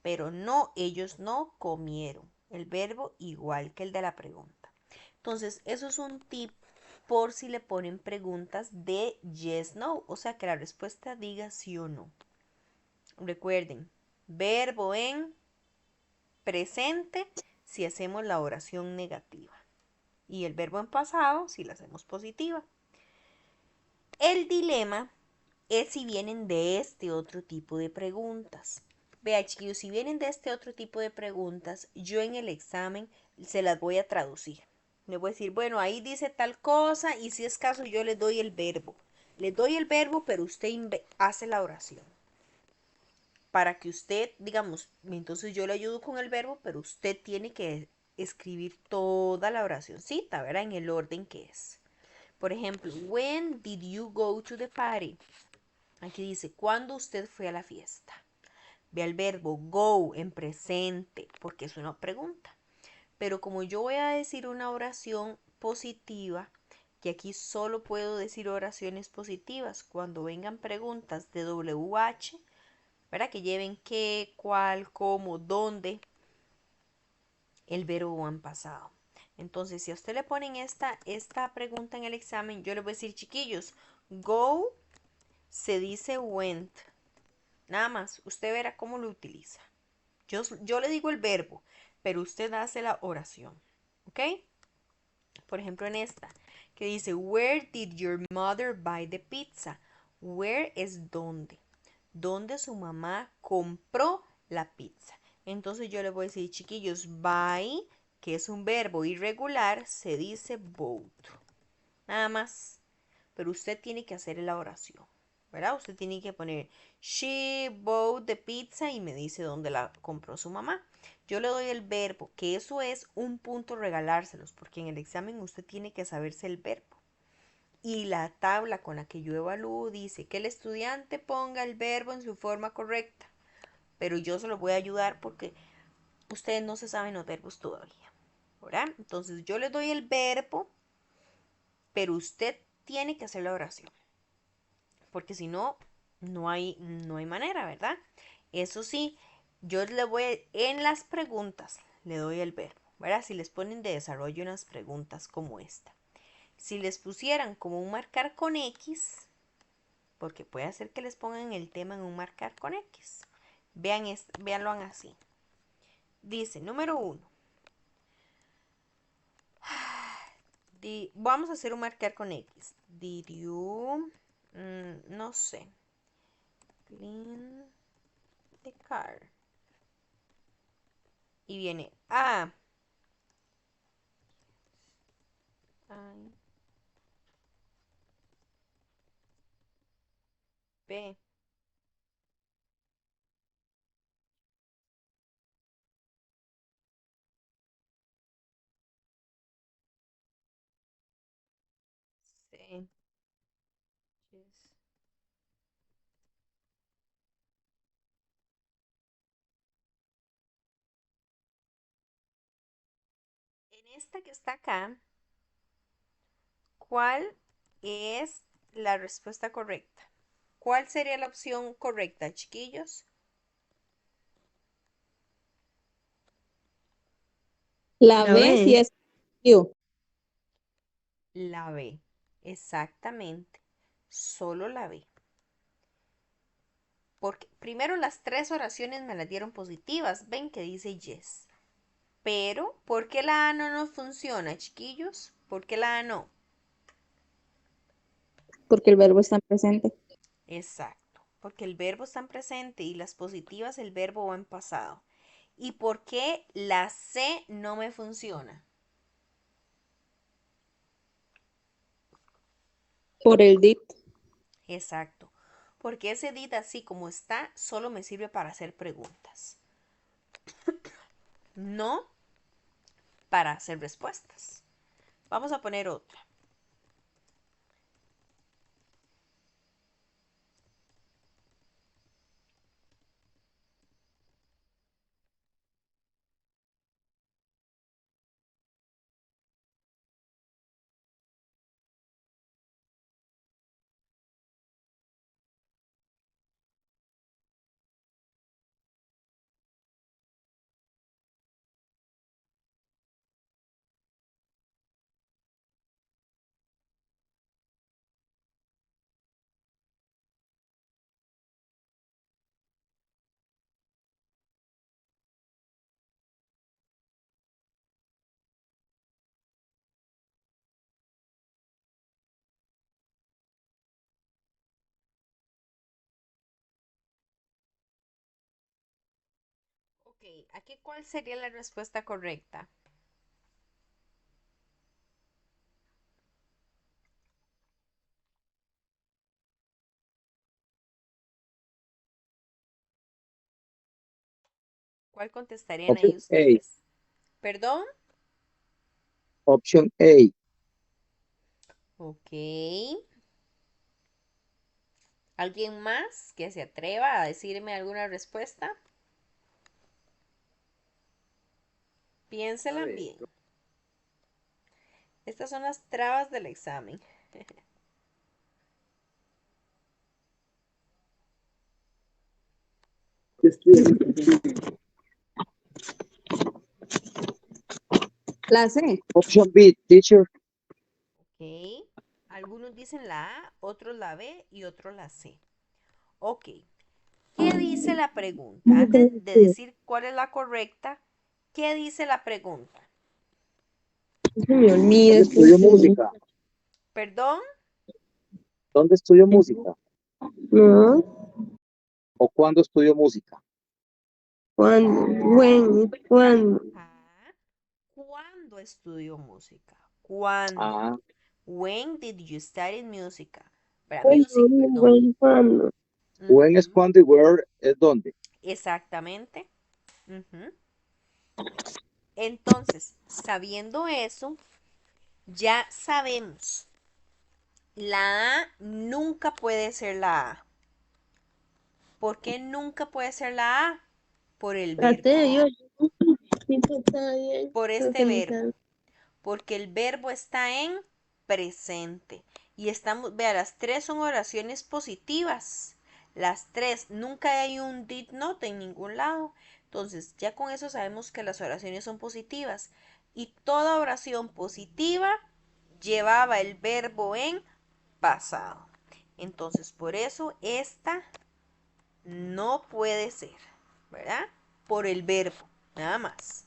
Pero no, ellos no comieron. El verbo igual que el de la pregunta. Entonces, eso es un tip por si le ponen preguntas de yes, no. O sea, que la respuesta diga sí o no. Recuerden, verbo en presente si hacemos la oración negativa. Y el verbo en pasado si la hacemos positiva. El dilema es si vienen de este otro tipo de preguntas. Vea, chiquillos, si vienen de este otro tipo de preguntas, yo en el examen se las voy a traducir. Le voy a decir, bueno, ahí dice tal cosa y si es caso yo les doy el verbo. Les doy el verbo, pero usted hace la oración. Para que usted, digamos, entonces yo le ayudo con el verbo, pero usted tiene que escribir toda la oracióncita, ¿verdad? En el orden que es. Por ejemplo, when did you go to the party? Aquí dice, ¿cuándo usted fue a la fiesta? Vea el verbo go en presente, porque es una pregunta. Pero como yo voy a decir una oración positiva, que aquí solo puedo decir oraciones positivas cuando vengan preguntas de WH, ¿verdad? Que lleven qué, cuál, cómo, dónde, el verbo va en pasado. Entonces, si a usted le ponen esta pregunta en el examen, yo le voy a decir, chiquillos, go se dice went. Nada más, usted verá cómo lo utiliza. Yo le digo el verbo, pero usted hace la oración. ¿Ok? Por ejemplo, en esta, que dice, where did your mother buy the pizza? Where es dónde. ¿Dónde su mamá compró la pizza? Entonces yo le voy a decir, chiquillos, buy, que es un verbo irregular, se dice bought. Nada más. Pero usted tiene que hacer la oración, ¿verdad? Usted tiene que poner, she bought the pizza y me dice dónde la compró su mamá. Yo le doy el verbo, que eso es un punto regalárselos, porque en el examen usted tiene que saberse el verbo. Y la tabla con la que yo evalúo dice que el estudiante ponga el verbo en su forma correcta. Pero yo se lo voy a ayudar porque ustedes no se saben los verbos todavía, ¿verdad? Entonces yo les doy el verbo, pero usted tiene que hacer la oración. Porque si no, no hay manera, ¿verdad? Eso sí, yo le voy, en las preguntas, le doy el verbo, ¿verdad? Si les ponen de desarrollo unas preguntas como esta. Si les pusieran como un marcar con X, porque puede hacer que les pongan el tema en un marcar con X. Véanlo así. Dice, número 1. Vamos a hacer un marcar con X. Did you, no sé, clean the car? Y viene A. I, B. C. Yes. En esta que está acá, ¿cuál es la respuesta correcta? ¿Cuál sería la opción correcta, chiquillos? La La B sí B. es you. La B. Exactamente. Solo la B. Porque primero las tres oraciones me las dieron positivas. Ven que dice yes. Pero, ¿por qué la A no nos funciona, chiquillos? ¿Por qué la A no? Porque el verbo está presente. Exacto. Porque el verbo está en presente y las positivas el verbo va en pasado. ¿Y por qué la C no me funciona? Por el did. Exacto. Porque ese did así como está solo me sirve para hacer preguntas. No para hacer respuestas. Vamos a poner otra. Ok, aquí ¿cuál sería la respuesta correcta? ¿Cuál contestarían Option ahí A. ustedes? ¿Perdón? Option A. Ok. ¿Alguien más que se atreva a decirme alguna respuesta? A Piénsela ver, bien. Estas son las trabas del examen. La C. option B, teacher. Ok. Algunos dicen la A, otros la B y otros la C. Ok. ¿Qué dice la pregunta? Antes de decir cuál es la correcta, ¿qué dice la pregunta? Se me olvida. ¿Dónde estudió música? ¿Perdón? ¿Dónde estudió música? No. ¿O cuándo estudió música? ¿Cuándo? ¿Cuándo? Ah, ¿cuándo estudió música? ¿Cuándo? Ah, When did you study music? ¿Cuándo? Music, perdón. ¿Cuándo? when es Ujú, cuándo y where es dónde. exactamente. Ujú. Entonces, sabiendo eso, ya sabemos, la A nunca puede ser la A. ¿Por qué nunca puede ser la A? Por el Traté verbo, de Dios. Sí, está bien. por Creo este que ni verbo, sabe. porque el verbo está en presente. Y estamos, vea, las tres son oraciones positivas. Las tres, nunca hay un did not en ningún lado. Entonces, ya con eso sabemos que las oraciones son positivas. Y toda oración positiva llevaba el verbo en pasado. Entonces, por eso esta no puede ser, ¿verdad? Por el verbo, nada más.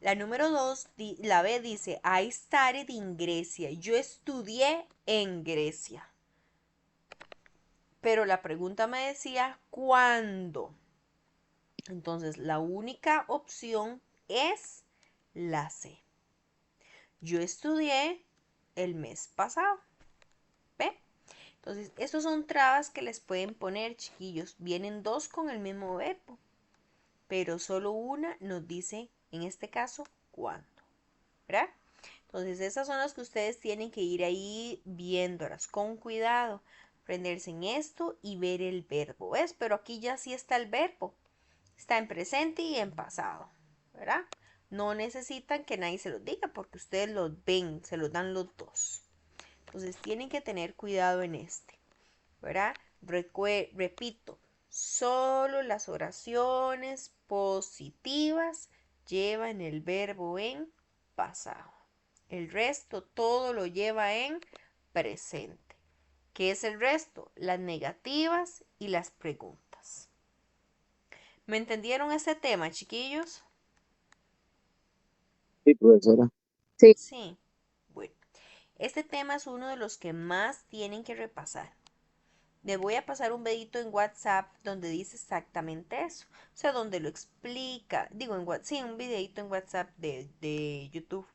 La número 2, la B dice, I studied in Grecia. Yo estudié en Grecia. Pero la pregunta me decía, ¿cuándo? Entonces, la única opción es la C. Yo estudié el mes pasado. ¿Ve? Entonces, estos son trabas que les pueden poner, chiquillos. Vienen dos con el mismo verbo, pero solo una nos dice, en este caso, cuándo. ¿Verdad? Entonces, esas son las que ustedes tienen que ir ahí viéndolas con cuidado. Aprenderse en esto y ver el verbo. ¿Ves? Pero aquí ya sí está el verbo. Está en presente y en pasado, ¿verdad? No necesitan que nadie se los diga porque ustedes los ven, se los dan los dos. Entonces tienen que tener cuidado en este, ¿verdad? Repito, solo las oraciones positivas llevan el verbo en pasado. El resto todo lo lleva en presente. ¿Qué es el resto? Las negativas y las preguntas. ¿Me entendieron este tema, chiquillos? Sí, profesora. Sí. Sí. Bueno, este tema es uno de los que más tienen que repasar. Les voy a pasar un videito en WhatsApp donde dice exactamente eso. O sea, donde lo explica. Digo, sí, un videito en WhatsApp de YouTube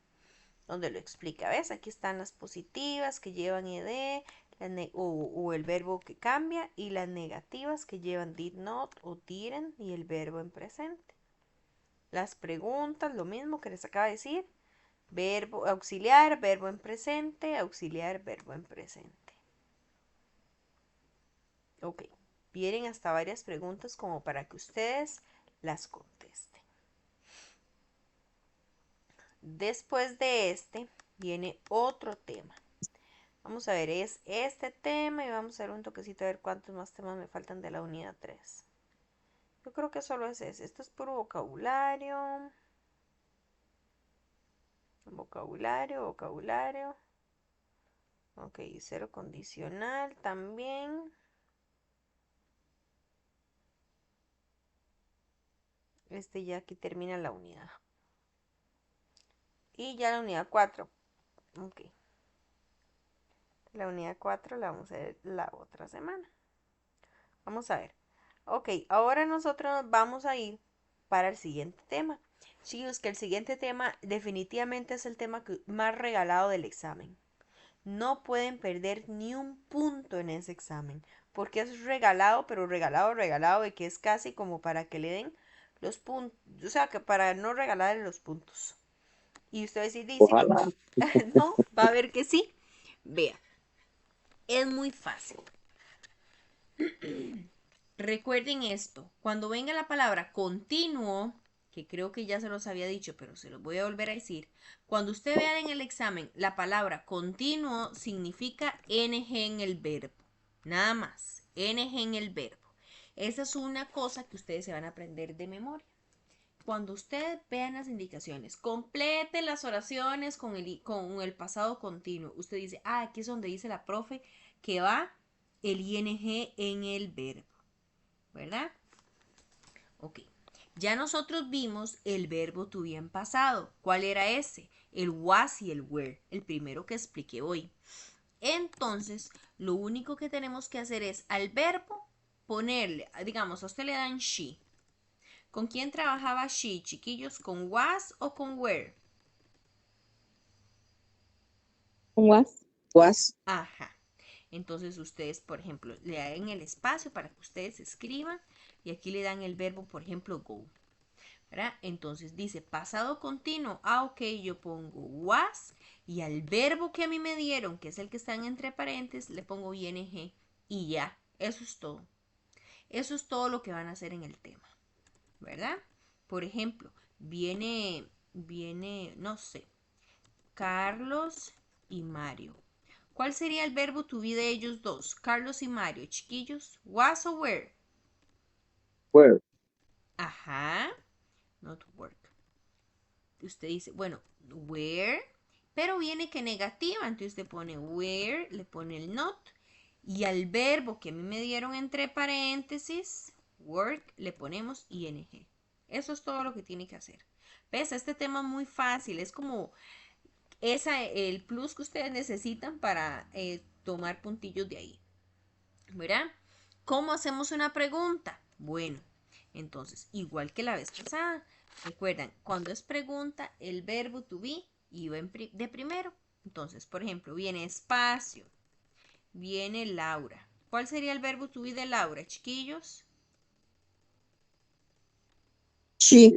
donde lo explica. ¿Ves? Aquí están las positivas que llevan ed o el verbo que cambia y las negativas que llevan did not o didn't y el verbo en presente. Las preguntas, lo mismo que les acaba de decir. Verbo auxiliar, verbo en presente, auxiliar, verbo en presente. Ok, vienen hasta varias preguntas como para que ustedes las contesten. Después de este viene otro tema. Vamos a ver, es este tema y vamos a ver un toquecito a ver cuántos más temas me faltan de la unidad 3. Yo creo que solo es ese. Esto es puro vocabulario. Vocabulario, vocabulario. Ok, cero condicional también. Este ya aquí termina la unidad. Y ya la unidad 4. Ok. La unidad 4 la vamos a ver la otra semana. Vamos a ver. Ok, ahora nosotros vamos a ir para el siguiente tema. Chicos, que el siguiente tema definitivamente es el tema más regalado del examen. No pueden perder ni un punto en ese examen, porque es regalado, pero regalado, regalado, y que es casi como para que le den los puntos, o sea, que para no regalarle los puntos. Y usted va a decir, dice, Ojalá. no, va a ver que sí. Vea, es muy fácil. Recuerden esto, cuando venga la palabra continuo, que creo que ya se los había dicho, pero se los voy a volver a decir. Cuando usted vea en el examen la palabra continuo, significa ing en el verbo. Nada más, ing en el verbo. Esa es una cosa que ustedes se van a aprender de memoria. Cuando ustedes vean las indicaciones, complete las oraciones con el pasado continuo. Usted dice, aquí es donde dice la profe que va el ing en el verbo, ¿verdad? Ok. Ya nosotros vimos el verbo to be en pasado. ¿Cuál era ese? El was y el were, el primero que expliqué hoy. Entonces, lo único que tenemos que hacer es al verbo ponerle, digamos, a usted le dan she. ¿Con quién trabajaba she, chiquillos? ¿Con was o con were? Was. Was. Ajá. Entonces ustedes, por ejemplo, le dan el espacio para que ustedes escriban y aquí le dan el verbo, por ejemplo, go. ¿Verdad? Entonces dice pasado continuo. Ok, yo pongo was y al verbo que a mí me dieron, que es el que está entre paréntesis, le pongo ing y ya. Eso es todo. Eso es todo lo que van a hacer en el tema. ¿Verdad? Por ejemplo, viene, no sé, Carlos y Mario. ¿Cuál sería el verbo to be de ellos dos? Carlos y Mario, chiquillos. Was o were? Where? Ajá. Not work. Usted dice, bueno, where, pero viene que negativa, entonces usted pone where, le pone el not Y al verbo que a mí me dieron entre paréntesis, work, le ponemos ing. Eso es todo lo que tiene que hacer. ¿Ves? Este tema es muy fácil. Es como el plus que ustedes necesitan para tomar puntillos de ahí. ¿Verdad? ¿Cómo hacemos una pregunta? Bueno, entonces, igual que la vez pasada, recuerdan, cuando es pregunta, el verbo to be iba de primero. Entonces, por ejemplo, viene espacio, viene Laura. ¿Cuál sería el verbo to be de Laura, chiquillos? She.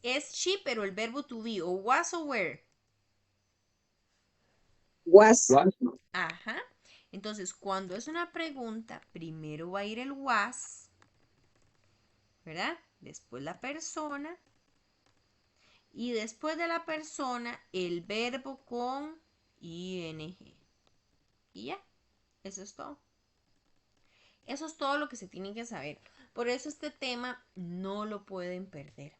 Es she, pero el verbo to be, o was o were. Was. Ajá. Entonces, cuando es una pregunta, primero va a ir el was, ¿verdad? Después la persona. Y después de la persona, el verbo con ing. Y ya, eso es todo. Eso es todo lo que se tiene que saber. Por eso este tema no lo pueden perder.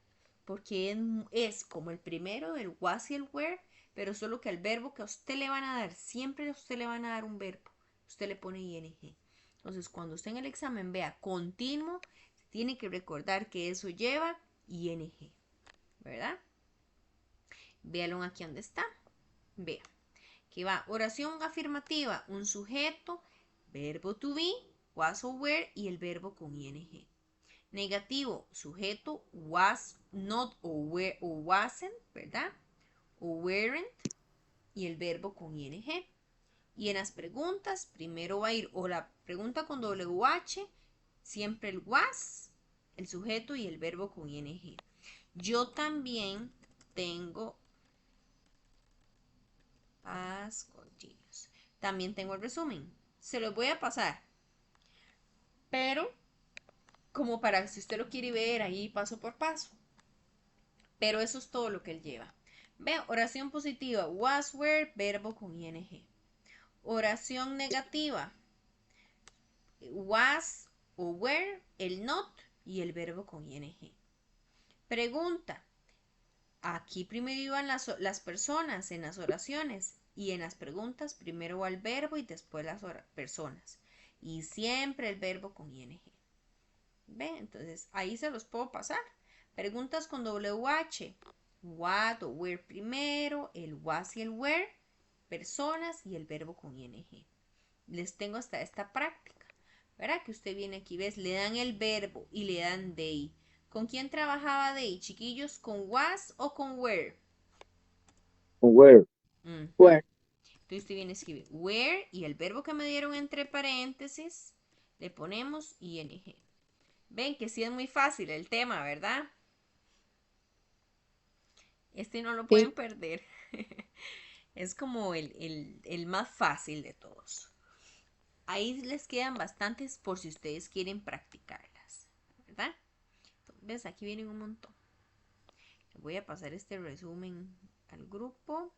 Porque es como el primero del was y el were, pero solo que al verbo que a usted le van a dar, siempre a usted le van a dar un verbo. Usted le pone ing. Entonces, cuando usted en el examen vea continuo, tiene que recordar que eso lleva ing. ¿Verdad? Véalo aquí donde está. Vea. Que va oración afirmativa, un sujeto, verbo to be, was o were y el verbo con ing. Negativo, sujeto, was, not o, were, o wasn't, ¿verdad? O weren't y el verbo con ing. Y en las preguntas, primero va a ir o la pregunta con WH, siempre el was, el sujeto y el verbo con ing. Yo también tengo past continuous. También tengo el resumen. Se los voy a pasar. Pero, como para si usted lo quiere ver ahí paso por paso. Pero eso es todo lo que él lleva. Ve, oración positiva. Was, were, verbo con ing. Oración negativa. Was o were, el not y el verbo con ing. Pregunta. Aquí primero iban las personas en las oraciones y en las preguntas primero va el verbo y después las personas. Y siempre el verbo con ing. ¿Ve? Entonces ahí se los puedo pasar. Preguntas con WH. What o where primero, el was y el where, personas y el verbo con ing. Les tengo hasta esta práctica. ¿Verdad? Que usted viene aquí, ves, le dan el verbo y le dan they. ¿Con quién trabajaba they, chiquillos? ¿Con was o con where? Where. Were. Entonces usted viene a escribir where y el verbo que me dieron entre paréntesis le ponemos ing. Ven que sí es muy fácil el tema, ¿verdad? Este no lo pueden Sí. perder. Es como el más fácil de todos. Ahí les quedan bastantes por si ustedes quieren practicarlas, ¿verdad? ¿Ves? Aquí vienen un montón. Voy a pasar este resumen al grupo.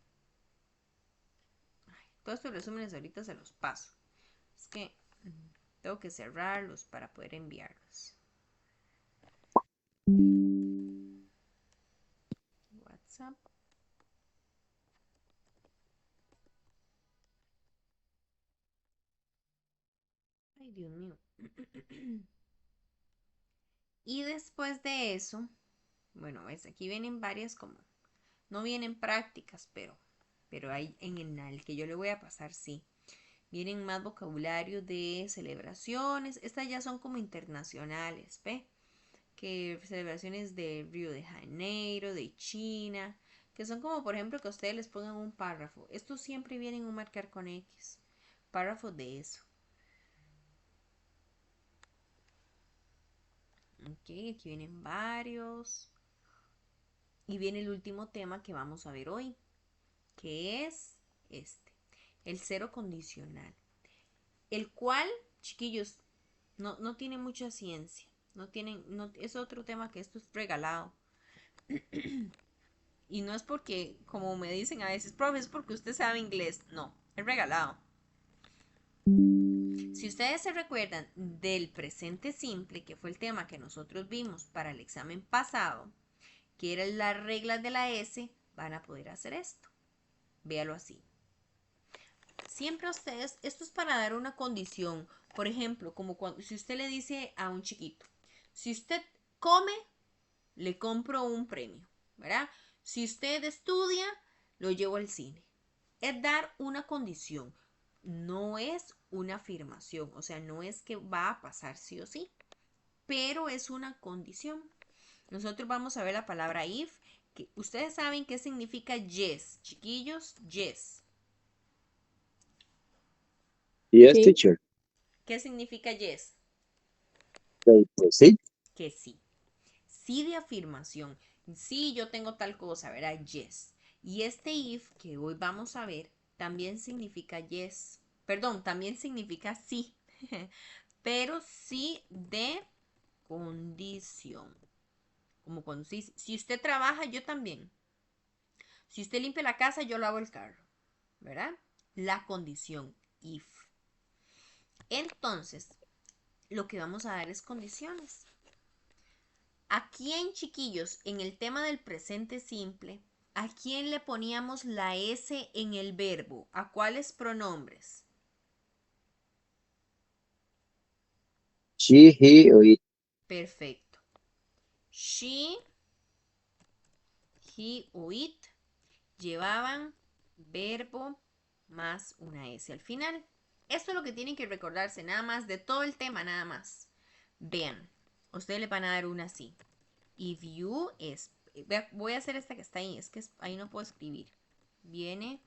Ay, todos estos resúmenes ahorita se los paso. Es que tengo que cerrarlos para poder enviarlos. WhatsApp. Ay, Dios mío. Y después de eso, bueno, ves, aquí vienen varias como, no vienen prácticas, pero hay en el que yo le voy a pasar, sí. Vienen más vocabulario de celebraciones. Estas ya son como internacionales, ¿ve? Que celebraciones de Río de Janeiro, de China, que son como, por ejemplo, que a ustedes les pongan un párrafo. Estos siempre vienen un marcar con X. Párrafo de eso. Ok, aquí vienen varios. Y viene el último tema que vamos a ver hoy, que es este, el cero condicional. El cual, chiquillos, no tiene mucha ciencia. Es otro tema que esto es regalado. Y no es porque, como me dicen a veces, profe, es porque usted sabe inglés. No, es regalado. Si ustedes se recuerdan del presente simple, que fue el tema que nosotros vimos para el examen pasado, que eran las reglas de la S, van a poder hacer esto. Véalo así. siempre a ustedes, esto es para dar una condición. Por ejemplo, como cuando, si usted le dice a un chiquito, si usted come, le compro un premio, ¿verdad? Si usted estudia, lo llevo al cine. Es dar una condición, no es una afirmación, o sea, no es que va a pasar sí o sí, pero es una condición. Nosotros vamos a ver la palabra if, que ustedes saben qué significa yes, chiquillos, yes. Yes, Sí. teacher. ¿Qué significa yes? Pues sí. Que sí. Sí de afirmación. Sí, yo tengo tal cosa, ¿verdad? Yes. Y este if que hoy vamos a ver también significa yes. Perdón, también significa sí. Pero sí de condición. Como cuando si usted trabaja, yo también. Si usted limpia la casa, yo lavo el carro. ¿Verdad? La condición if. Entonces, lo que vamos a dar es condiciones. ¿A quién, chiquillos, en el tema del presente simple, a quién le poníamos la S en el verbo? ¿A cuáles pronombres? She, he, or it. Perfecto. She, he o it llevaban verbo más una S al final. Esto es lo que tienen que recordarse, nada más de todo el tema, nada más. Vean, ustedes le van a dar una así. If you es, voy a hacer esta que está ahí, es que ahí no puedo escribir. Viene,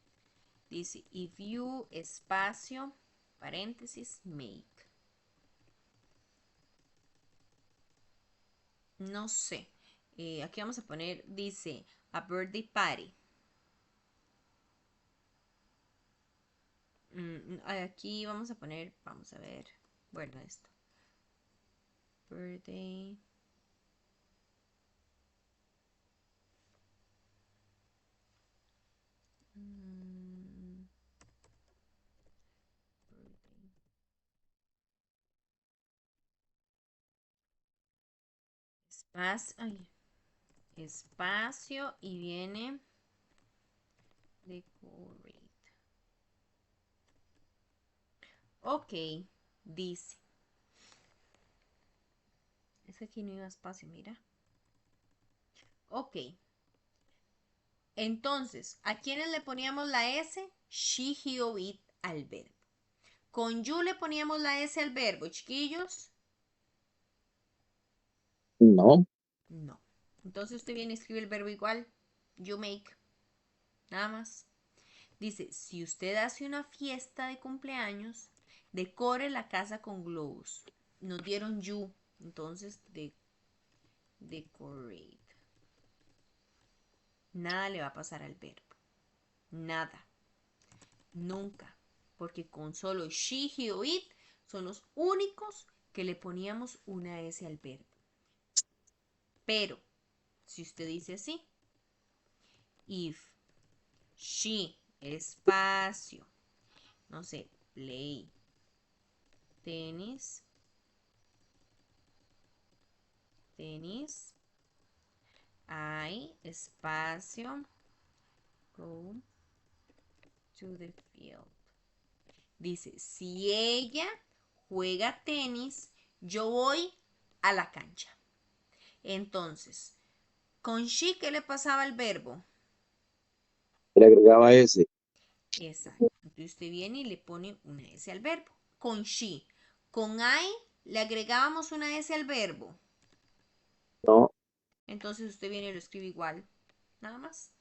dice, if you, espacio, paréntesis, make. No sé. Aquí vamos a poner, dice, a birthday party. Aquí vamos a poner, vamos a ver. Bueno, esto. Birthday. Birthday. Espacio y viene decorate. Ok, dice. Es que aquí no iba espacio, mira. Ok. Entonces, ¿a quiénes le poníamos la S? She, he o it al verbo. ¿Con you le poníamos la S al verbo, chiquillos? No. No. Entonces usted viene y escribe el verbo igual. You make. Nada más. Dice, si usted hace una fiesta de cumpleaños, decore la casa con globos. Nos dieron you. Entonces, decorate. Nada le va a pasar al verbo. Nada. Nunca. Porque con solo she, he o it son los únicos que le poníamos una S al verbo. Pero, si usted dice así, if she, espacio, no sé, play, tenis, I, espacio, go to the field. Dice, si ella juega tenis, yo voy a la cancha. Entonces, con she, ¿qué le pasaba al verbo? Le agregaba ese. Exacto. Entonces usted viene y le pone una S al verbo. Con she. Con I le agregábamos una S al verbo. No. Entonces usted viene y lo escribe igual. Nada más.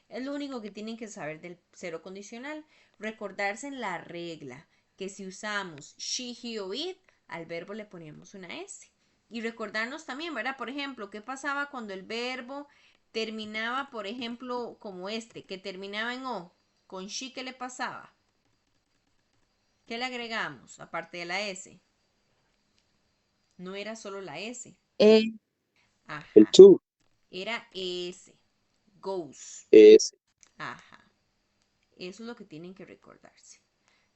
Es lo único que tienen que saber del cero condicional. Recordarse en la regla que si usamos she, he o it, al verbo le ponemos una S. Y recordarnos también, ¿verdad? Por ejemplo, ¿qué pasaba cuando el verbo terminaba, por ejemplo, como este, que terminaba en O? Con she, ¿qué le pasaba? ¿Qué le agregamos aparte de la S? No era solo la S. Eh, El Ajá. to. Era S. Goes. Ese. Ajá. Eso es lo que tienen que recordarse.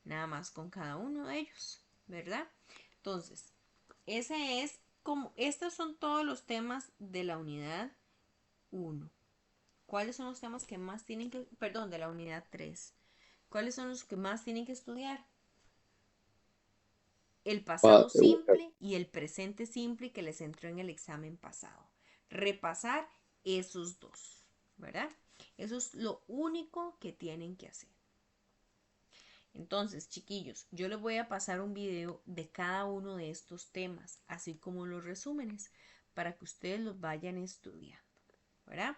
Nada más con cada uno de ellos, ¿verdad? Entonces, ese es como, estos son todos los temas de la unidad 1. ¿Cuáles son los temas que más tienen que, perdón, de la unidad 3? ¿Cuáles son los que más tienen que estudiar? El pasado simple y el presente simple que les entró en el examen pasado. Repasar esos dos, ¿verdad? Eso es lo único que tienen que hacer. Entonces, chiquillos, yo les voy a pasar un video de cada uno de estos temas, así como los resúmenes, para que ustedes los vayan estudiando, ¿verdad?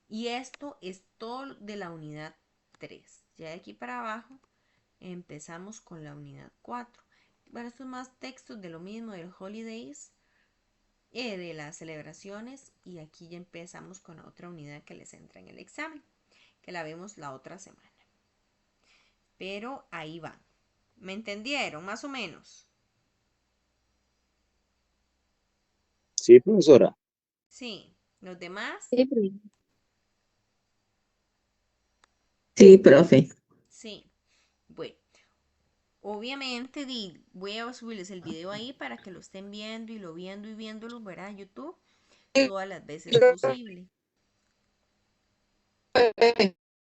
Y esto es todo de la unidad 3. Ya de aquí para abajo empezamos con la unidad 4. Bueno, esto es más textos de lo mismo, del holidays, de las celebraciones, y aquí ya empezamos con la otra unidad que les entra en el examen, que la vemos la otra semana. Pero ahí van. ¿Me entendieron? Más o menos. Sí, profesora. Sí. ¿Los demás? Sí, profe. Sí, profe. Sí. Bueno, obviamente voy a subirles el video ahí para que lo estén viendo y lo viendo y viéndolo, ¿verdad? En YouTube todas las veces posible.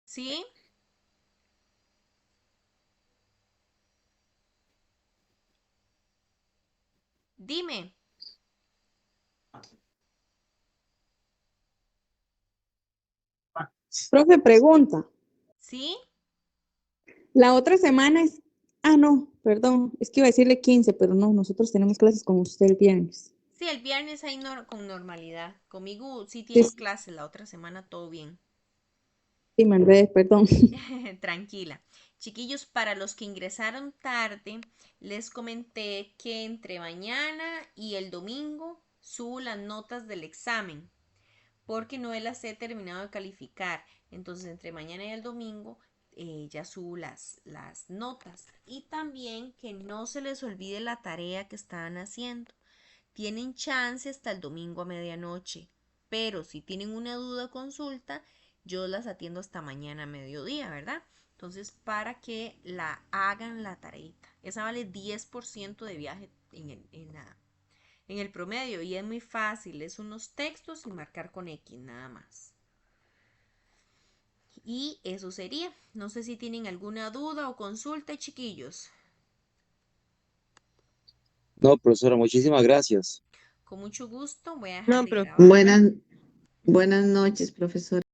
¿Sí? Dime. Profe, pregunta. ¿Sí? La otra semana es... Ah, no, perdón. Es que iba a decirle 15, pero no, nosotros tenemos clases con usted el viernes. Sí, el viernes ahí con normalidad. Conmigo sí Sí, tienen clases la otra semana, todo bien. sí, me enredé, perdón. Tranquila. Chiquillos, para los que ingresaron tarde, les comenté que entre mañana y el domingo subo las notas del examen, porque no las he terminado de calificar. Entonces, entre mañana y el domingo ya subo las notas. Y también que no se les olvide la tarea que estaban haciendo. Tienen chance hasta el domingo a medianoche, pero si tienen una duda o consulta, yo las atiendo hasta mañana a mediodía, ¿verdad? Entonces, para que la hagan la tareita. Esa vale 10% de viaje en el promedio y es muy fácil, es unos textos y marcar con X nada más. Y eso sería. No sé si tienen alguna duda o consulta, chiquillos. No, profesora, muchísimas gracias. Con mucho gusto voy a dejar No, de profe. grabar. Buenas noches, profesor.